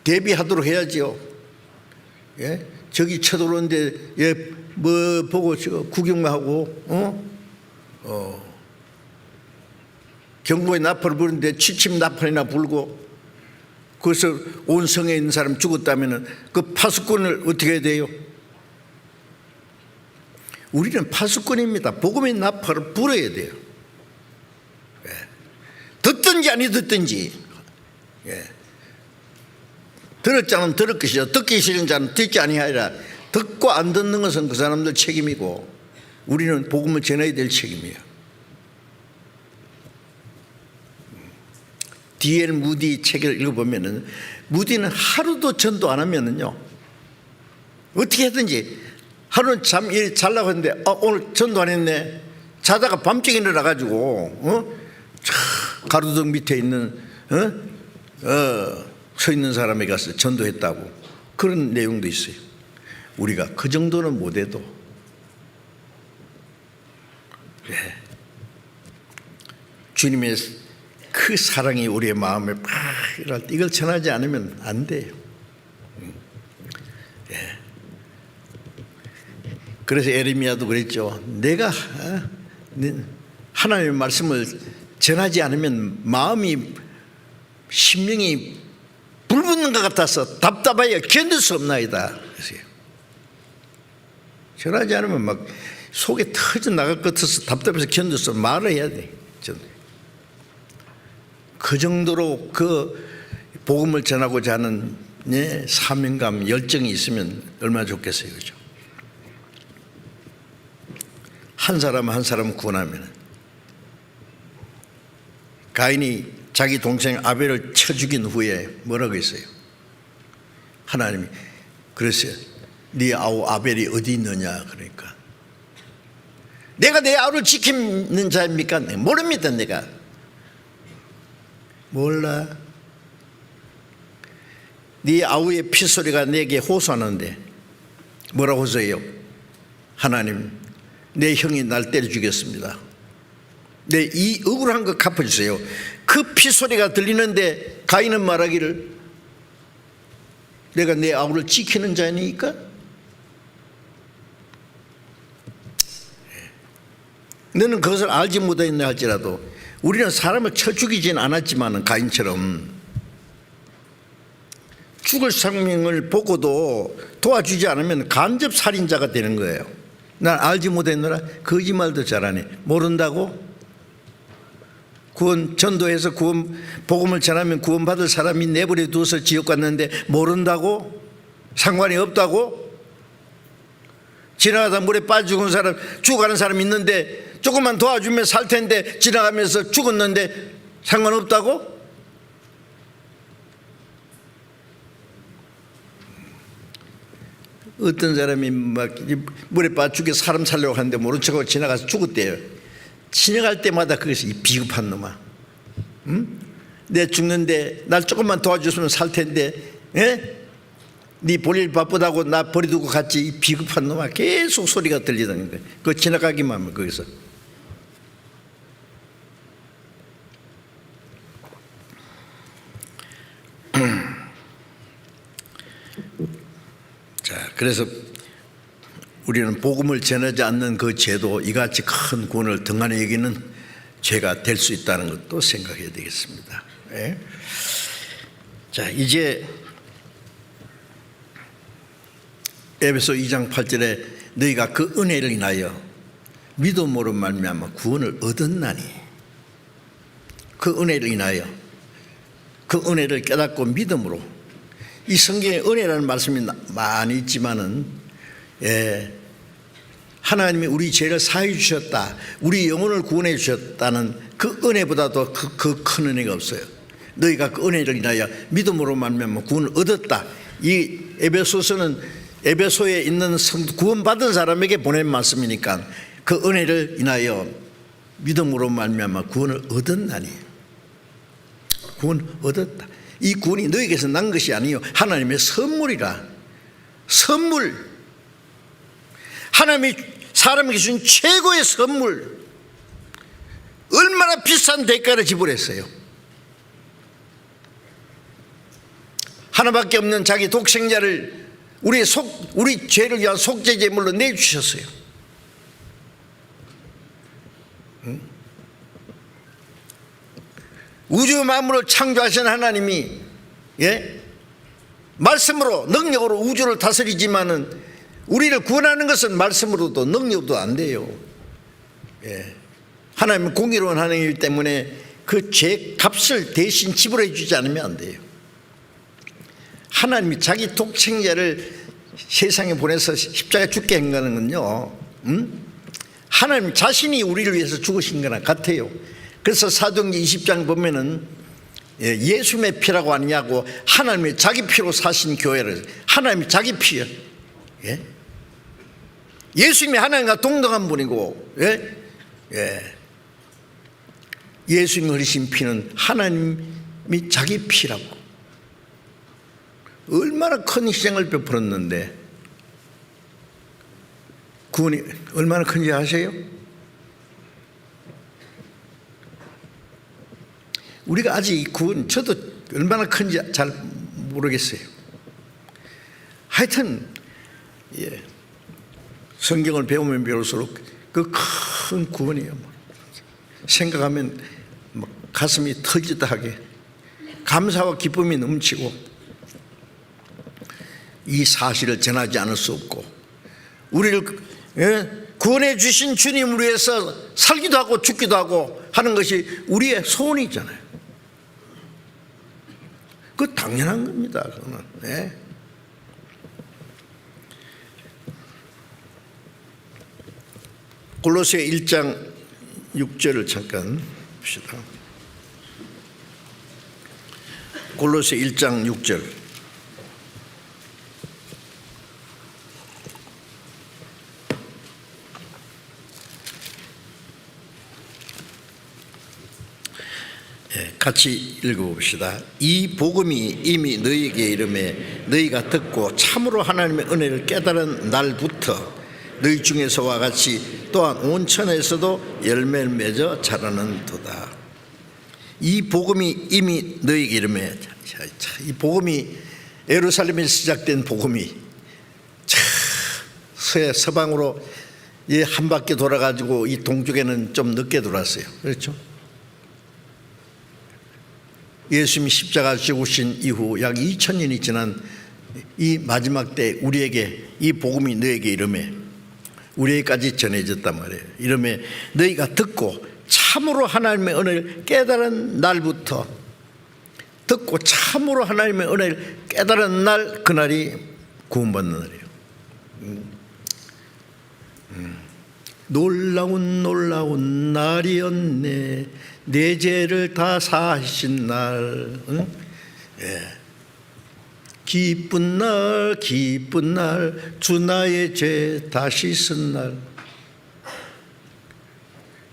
A: 대비하도록 해야죠. 예? 저기 쳐들어오는데 예, 뭐 보고 구경만 하고 경고에 나팔을 부르는데 취침 나팔이나 불고 그래서 온 성에 있는 사람 죽었다면 그 파수꾼을 어떻게 해야 돼요? 우리는 파수꾼입니다. 복음의 나팔을 불어야 돼요. 예. 듣든지 아니 듣든지. 예. 들을 자는 들을 것이요 듣기 싫은 자는 듣지 아니하리라. 듣고 안 듣는 것은 그 사람들 책임이고 우리는 복음을 전해야 될 책임이에요. D.L. 무디 책을 읽어보면은 무디는 하루도 전도 안 하면은요 어떻게 하든지 하루는 잠 일 자려고 했는데 오늘 전도 안 했네. 자다가 밤중에 일어나가지고 가로등 밑에 있는 서 있는 사람에 가서 전도했다고 그런 내용도 있어요. 우리가 그 정도는 못해도 예. 주님의 그 사랑이 우리의 마음에 팍 일어날 때 이걸 전하지 않으면 안 돼요. 예. 그래서 에레미야도 그랬죠. 내가 하나님의 말씀을 전하지 않으면 마음이 심령이 불붙는 것 같아서 답답하여 견딜 수 없나이다. 그래서요. 전하지 않으면 막 속에 터져 나갈 것 같아서 답답해서 견딜 수 없어. 말을 해야 돼. 그 정도로 그 복음을 전하고자 하는 사명감, 열정이 있으면 얼마나 좋겠어요. 그죠? 한 사람 한 사람 구원하면 가인이 자기 동생 아벨을 쳐 죽인 후에 뭐라고 했어요? 하나님이 그랬어요. 네 아우 아벨이 어디 있느냐. 그러니까 내가 내 아우를 지키는 자입니까? 모릅니다. 내가 몰라. 네 아우의 피소리가 내게 호소하는데 뭐라고 호소해요? 하나님 내 형이 날 때려 죽였습니다. 내 이 억울한 거 갚아주세요. 그 피소리가 들리는데 가인은 말하기를 내가 내 아우를 지키는 자니까? 너는 그것을 알지 못했나 할지라도 우리는 사람을 쳐 죽이진 않았지만 가인처럼 죽을 생명을 보고도 도와주지 않으면 간접 살인자가 되는 거예요. 난 알지 못했노라. 거짓말도 잘하네. 모른다고? 구원 전도해서 구원 복음을 전하면 구원받을 사람이 내버려 두어서 지옥 갔는데 모른다고? 상관이 없다고? 지나가다 물에 빠져 죽은 사람 죽어가는 사람 있는데 조금만 도와주면 살 텐데 지나가면서 죽었는데 상관없다고? 어떤 사람이 막 물에 빠져 죽게 사람 살려고 하는데 모른 척하고 지나가서 죽었대요. 지나갈 때마다 그것이 이 비겁한 놈아, 응? 내 죽는데 날 조금만 도와줬으면 살 텐데, 예? 네 볼일 바쁘다고 나 버려두고 갔지, 이 비겁한 놈아. 계속 소리가 들리다는 거예요. 그거 지나가기만 하면 거기서. 자, 그래서 우리는 복음을 전하지 않는 그 죄도 이같이 큰 구원을 등한히 여기는 죄가 될 수 있다는 것도 생각해야 되겠습니다. 예? 자, 이제 에베소 2장 8절에 너희가 그 은혜를 인하여 믿음으로 말미암아 구원을 얻었나니, 그 은혜를 인하여, 그 은혜를 깨닫고 믿음으로. 이 성경에 은혜라는 말씀이 많이 있지만은, 하나님이 우리 죄를 사해 주셨다, 우리 영혼을 구원해 주셨다는 그 은혜보다도 그 큰 은혜가 없어요. 너희가 그 은혜를 인하여 믿음으로 말미암아 구원을 얻었다. 이 에베소서는 에베소에 있는 구원받은 사람에게 보낸 말씀이니까 그 은혜를 인하여 믿음으로 말미암아 구원을 얻었나니, 구원 얻었다. 이 구원이 너희에게서 난 것이 아니요 하나님의 선물이라. 선물. 하나님이 사람에게 주신 최고의 선물. 얼마나 비싼 대가를 지불했어요. 하나밖에 없는 자기 독생자를 우리 죄를 위한 속죄 제물로 내주셨어요. 응? 우주 만물을 창조하신 하나님이, 예? 말씀으로, 능력으로 우주를 다스리지만은 우리를 구원하는 것은 말씀으로도 능력도 안 돼요. 예. 하나님은 공의로운 하나님이기 때문에 그 죄 값을 대신 지불해 주지 않으면 안 돼요. 하나님이 자기 독생자를 세상에 보내서 십자가에 죽게 한 거는요, 하나님 자신이 우리를 위해서 죽으신 거나 같아요. 그래서 사도행전 20장 보면은 예수님의 피라고 하느냐고, 하나님이 자기 피로 사신 교회를, 하나님이 자기 피요. 예? 예수님이 하나님과 동등한 분이고, 예? 예. 예수님이 흘리신 피는 하나님이 자기 피라고. 얼마나 큰 희생을 베풀었는데, 구원이 얼마나 큰지 아세요? 우리가 아직 이 구원, 저도 얼마나 큰지 잘 모르겠어요. 하여튼, 예, 성경을 배우면 배울수록 그 큰 구원이에요. 생각하면 가슴이 터지다 하게 감사와 기쁨이 넘치고, 이 사실을 전하지 않을 수 없고, 우리를 구원해 주신 주님을 위해서 살기도 하고 죽기도 하고 하는 것이 우리의 소원이잖아요. 그 당연한 겁니다. 그거는. 네. 골로새 1장 6절을 잠깐 봅시다. 골로새 1장 6절. 같이 읽어봅시다. 이 복음이 이미 너희에게 이름에 너희가 듣고 참으로 하나님의 은혜를 깨달은 날부터 너희 중에서와 같이 또한 온 천에서도 열매를 맺어 자라는 도다. 이 복음이 이미 너희에게 이름에, 이 복음이 예루살렘에서 시작된 복음이 서방으로 한 바퀴 돌아가지고 이 동쪽에는 좀 늦게 돌았어요. 그렇죠? 예수님이 십자가 죽으신 이후 약 2000년이 지난 이 마지막 때 우리에게 이 복음이 너에게 이름에, 우리에게까지 전해졌단 말이에요. 이름에 너희가 듣고 참으로 하나님의 은혜를 깨달은 날부터, 듣고 참으로 하나님의 은혜를 깨달은 날, 그날이 구원받는 날이에요. 놀라운 날이었네, 내 죄를 다 사하신 날. 응? 예. 기쁜 날 주 나의 죄 다시 쓴 날,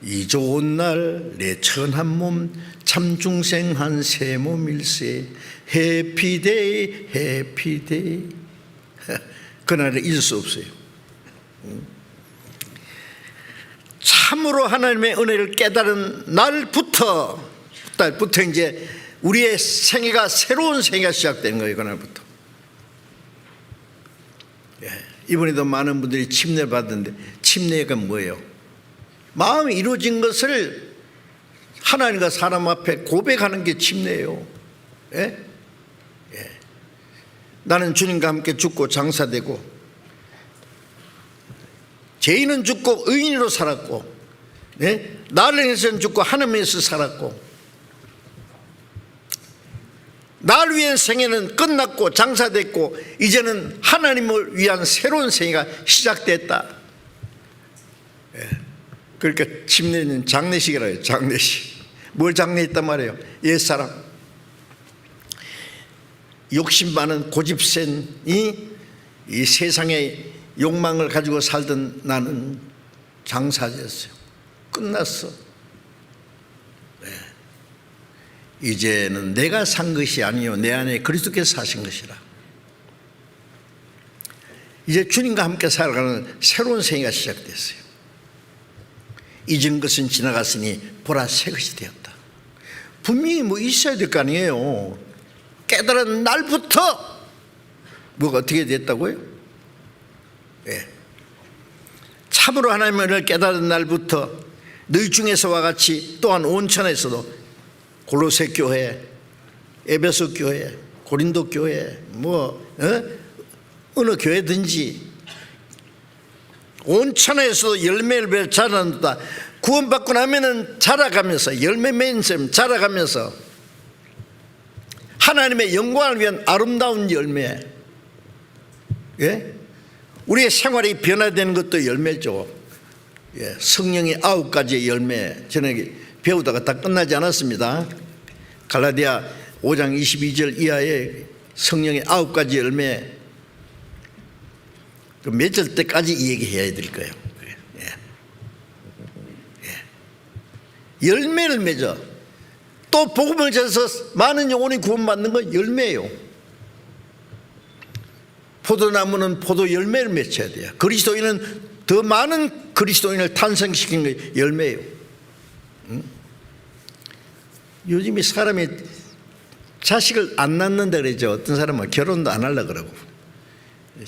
A: 이 좋은 날 내 천한 몸 참중생한 새 몸일세. 해피데이 해피데이. 그날을 잊을 수 없어요. 참으로 하나님의 은혜를 깨달은 날부터 이제 우리의 생애가, 새로운 생애가 시작되는 거예요. 그날부터. 이번에도 많은 분들이 침례 받았는데, 침례가 뭐예요? 마음이 이루어진 것을 하나님과 사람 앞에 고백하는 게 침례예요. 예? 예. 나는 주님과 함께 죽고 장사되고, 죄인은 죽고 의인으로 살았고, 예? 나를 위해서는 죽고 하나님 위해서 살았고, 날 위한 생애는 끝났고 장사됐고, 이제는 하나님을 위한 새로운 생애가 시작됐다. 예. 그러니까 침례는 장례식이라고 해요. 장례식. 뭘 장례했단 말이에요? 옛사람, 욕심 많은 고집센 이 세상의 욕망을 가지고 살던 나는 장사됐어요. 끝났어. 네. 이제는 내가 산 것이 아니요 내 안에 그리스도께서 사신 것이라. 이제 주님과 함께 살아가는 새로운 생애가 시작됐어요. 잊은 것은 지나갔으니 보라 새 것이 되었다. 분명히 뭐 있어야 될 거 아니에요. 깨달은 날부터 뭐가 어떻게 됐다고요? 예. 참으로 하나님의 은혜를 깨달은 날부터 너희 중에서와 같이 또한 온천에서도 골로새 교회, 에베소 교회, 고린도 교회, 어느 교회든지 온천에서도 열매를 맺어 자란다. 구원받고 나면은 자라가면서, 열매 맺은 셈 자라가면서 하나님의 영광을 위한 아름다운 열매, 예? 우리의 생활이 변화되는 것도 열매죠. 예, 성령의 9가지의 열매, 저녁에 배우다가 다 끝나지 않았습니다. 갈라디아 5장 22절 이하에 성령의 9가지 열매, 몇 절 때까지 이 얘기해야 될 거예요. 예. 예. 열매를 맺어. 또 복음을 전해서 많은 영혼이 구원받는 건 열매예요. 포도나무는 포도 열매를 맺어야 돼요. 그리스도인은 더 많은 그리스도인을 탄생시키는 게 열매예요. 요즘에 사람이 자식을 안 낳는다 그러죠. 어떤 사람은 결혼도 안 하려고 그러고,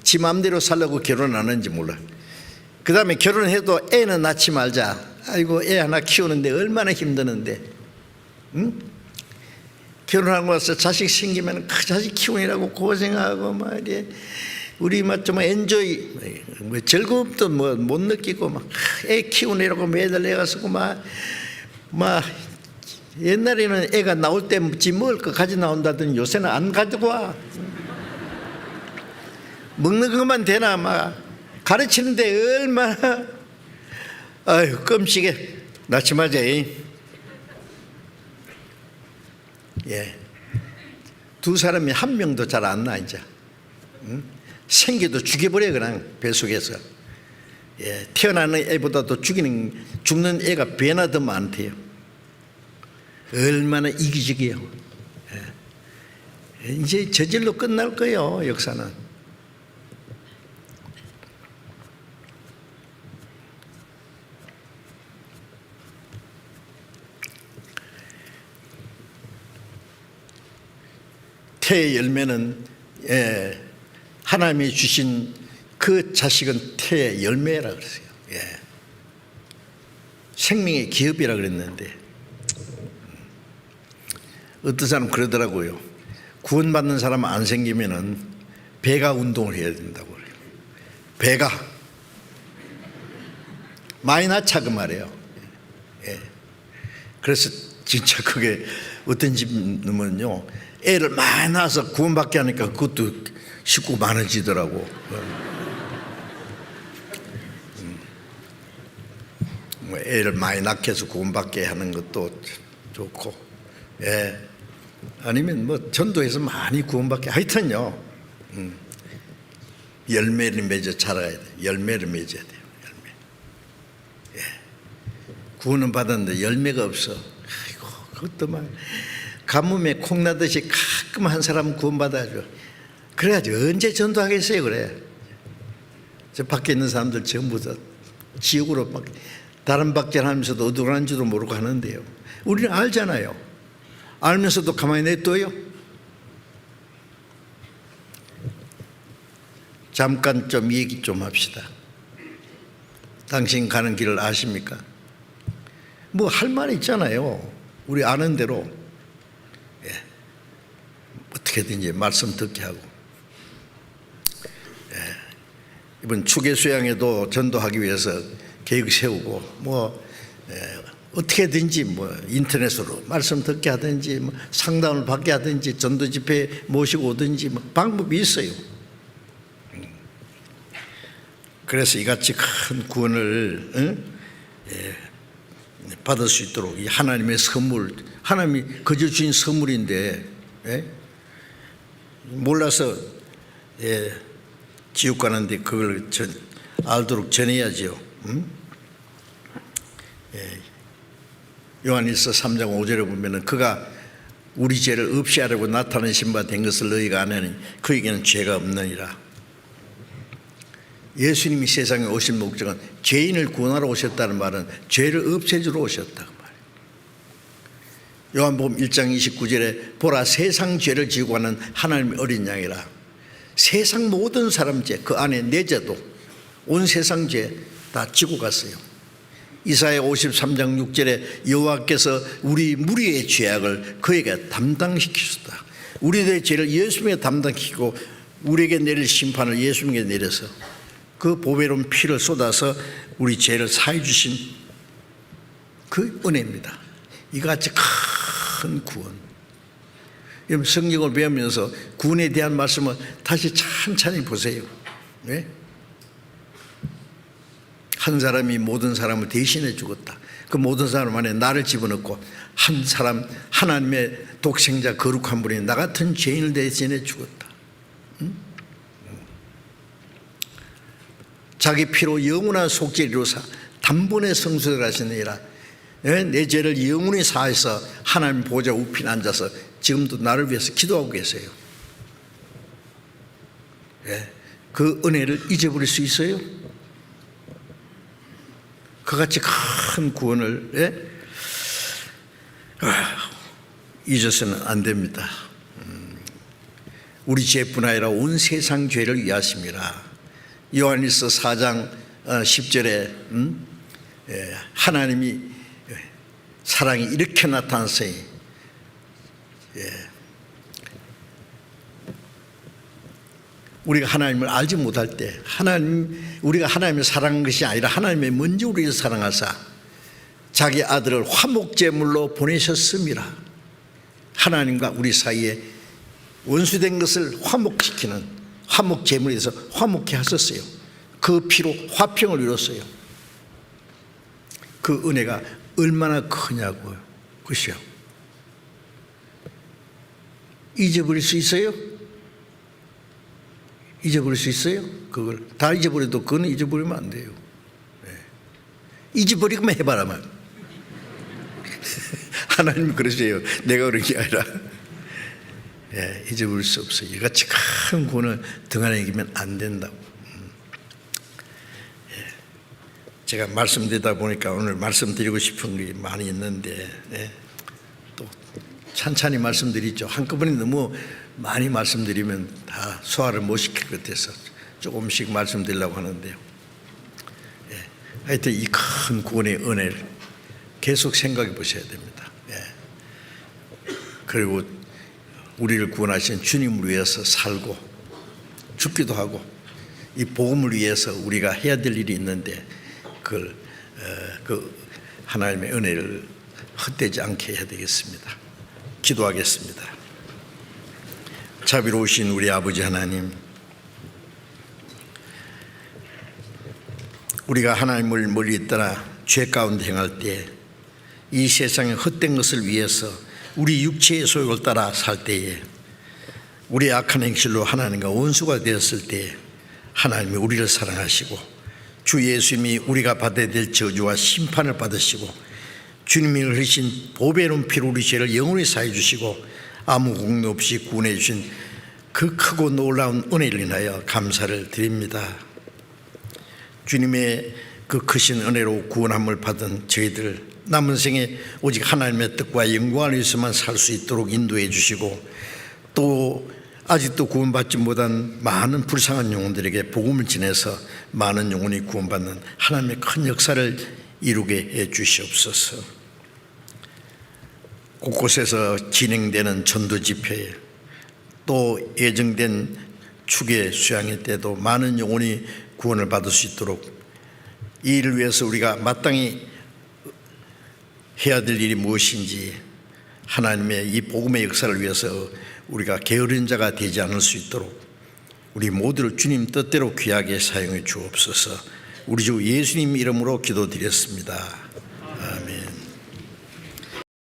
A: 지 마음대로 살려고 결혼 안 하는지 몰라. 그 다음에 결혼해도 애는 낳지 말자. 아이고, 애 하나 키우는데 얼마나 힘드는데, 응? 결혼하고 나서 자식 생기면 그 자식 키우느라고 고생하고 말이야. 우리 좀 엔조이, 즐거움도 못 느끼고 막 애 키우느라고 매달 애가 쓰고 막 옛날에는 애가 나올 때 지 먹을 거 가져 나온다더니 요새는 안 가지고 와. 먹는 것만 되나 막 가르치는데 얼마나, 아유 끔찍해. 나침하자. 예, 두 사람이 한 명도 잘 안 나 이제. 응? 생겨도 죽여버려 그냥 뱃속에서. 예, 태어나는 애보다도 죽는 애가 배나 더 많대요. 얼마나 이기적이에요. 예. 이제 저절로 끝날 거예요, 역사는. 태의 열매는, 예, 하나님이 주신 그 자식은 태의 열매라 그랬어요. 예. 생명의 기업이라 그랬는데, 어떤 사람 그러더라고요. 구원받는 사람 안 생기면은 배가 운동을 해야 된다고 그래요. 배가 많이 낳자 그 말이에요. 예. 그래서 진짜 그게 어떤 집은요, 애를 많이 낳아서 구원받게 하니까 그것도 식구 많아지더라고. 애를 많이 낳게 해서 구원받게 하는 것도 좋고, 예. 아니면 전도해서 많이 구원받게, 하여튼요, 열매를 맺어 자라야 돼. 열매를 맺어야 돼요. 열매. 예. 구원은 받았는데 열매가 없어. 아이고, 그것도 막 가뭄에 콩나듯이 가끔 한 사람은 구원받아야죠. 그래야지 언제 전도하겠어요. 그래. 저 밖에 있는 사람들 전부 다 지옥으로 막 다른 박제하면서도 어디 가는지도 모르고 하는데요. 우리는 알잖아요. 알면서도 가만히 냅둬요. 잠깐 좀 얘기 좀 합시다. 당신 가는 길을 아십니까? 뭐 할 말 있잖아요. 우리 아는 대로 어떻게든지 말씀 듣게 하고, 이번 추계 수양에도 전도하기 위해서 계획 세우고 어떻게든지 인터넷으로 말씀 듣게 하든지 상담을 받게 하든지 전도 집회 모시고 오든지 방법이 있어요. 그래서 이같이 큰 구원을 받을 수 있도록 이 하나님의 선물, 하나님이 거저 주신 선물인데 몰라서 지옥 가는데 그걸 알도록 전해야죠. 요한일서 3장 5절에 보면은 그가 우리 죄를 없이 하려고 나타내신 바 된 것을 너희가 아느니 그에게는 죄가 없느니라. 예수님이 세상에 오신 목적은 죄인을 구원하러 오셨다는 말은 죄를 없애주러 오셨다고 말이에요. 요한복음 1장 29절에 보라 세상 죄를 지고 가는 하나님의 어린 양이라. 세상 모든 사람 죄, 그 안에 내 죄도 온 세상 죄 다 지고 갔어요. 이사야 53장 6절에 여호와께서 우리 무리의 죄악을 그에게 담당시키셨다. 우리의 죄를 예수님에게 담당시키고 우리에게 내릴 심판을 예수님에게 내려서 그 보배로운 피를 쏟아서 우리 죄를 사해 주신 그 은혜입니다. 이같이 큰 구원. 여러분 성경을 배우면서 구원에 대한 말씀을 다시 찬찬히 보세요. 네? 한 사람이 모든 사람을 대신해 죽었다. 그 모든 사람 안에 나를 집어넣고 한 사람 하나님의 독생자 거룩한 분이 나 같은 죄인을 대신해 죽었다. 자기 피로 영원한 속죄를 이루사 단번에 성수를 하시느니라. 내 죄를 영원히 사해서 하나님 보좌 우편에 앉아서 지금도 나를 위해서 기도하고 계세요. 그 은혜를 잊어버릴 수 있어요? 그같이 큰 구원을 잊어서는 안 됩니다. 우리 죄뿐 아니라 온 세상 죄를 위하심이라. 요한일서 4장 10절에 하나님이 사랑이 이렇게 나타났어요. 우리가 하나님을 알지 못할 때 우리가 하나님을 사랑한 것이 아니라 하나님이 먼저 우리를 사랑하사 자기 아들을 화목제물로 보내셨음이라. 하나님과 우리 사이에 원수된 것을 화목시키는 화목제물에서 화목케 하셨어요. 그 피로 화평을 이뤘어요. 그 은혜가 얼마나 크냐고요. 그것이요. 잊어버릴 수 있어요? 잊어버릴 수 있어요? 그걸 다 잊어버려도 그건 잊어버리면 안 돼요. 잊어버리기만 해봐라 말. 하나님이 그러세요. 내가 그런 게 아니라. 잊어버릴 수 없어요. 이같이 큰 구원을 등한에 이기면 안 된다고. 제가 말씀드리다 보니까 오늘 말씀드리고 싶은 게 많이 있는데 또 찬찬히 말씀드리죠. 한꺼번에 너무 많이 말씀드리면 다 소화를 못 시킬 것 같아서 조금씩 말씀드리려고 하는데요. 하여튼 이 큰 구원의 은혜를 계속 생각해 보셔야 됩니다. 그리고 우리를 구원하신 주님을 위해서 살고 죽기도 하고 이 복음을 위해서 우리가 해야 될 일이 있는데 그 하나님의 은혜를 헛되지 않게 해야 되겠습니다. 기도하겠습니다. 자비로우신 우리 아버지 하나님, 우리가 하나님을 멀리 떠나 죄 가운데 행할 때 이 세상의 헛된 것을 위해서 우리 육체의 소욕을 따라 살 때에 우리의 악한 행실로 하나님과 원수가 되었을 때 하나님이 우리를 사랑하시고 주 예수님이 우리가 받아야 될 저주와 심판을 받으시고 주님이 흘리신 보배로운 피로 우리 죄를 영원히 사해 주시고 아무 공로 없이 구원해 주신 그 크고 놀라운 은혜를 인하여 감사를 드립니다. 주님의 그 크신 은혜로 구원함을 받은 저희들 남은 생에 오직 하나님의 뜻과 영광을 위해서만 살 수 있도록 인도해 주시고 또 아직도 구원받지 못한 많은 불쌍한 영혼들에게 복음을 전해서 많은 영혼이 구원받는 하나님의 큰 역사를 이루게 해 주시옵소서. 곳곳에서 진행되는 전도 집회에 또 예정된 추계 수양회 때도 많은 영혼이 구원을 받을 수 있도록 이 일을 위해서 우리가 마땅히 해야 될 일이 무엇인지 하나님의 이 복음의 역사를 위해서 우리가 게으른 자가 되지 않을 수 있도록 우리 모두를 주님 뜻대로 귀하게 사용해 주옵소서. 우리 주 예수님 이름으로 기도드렸습니다.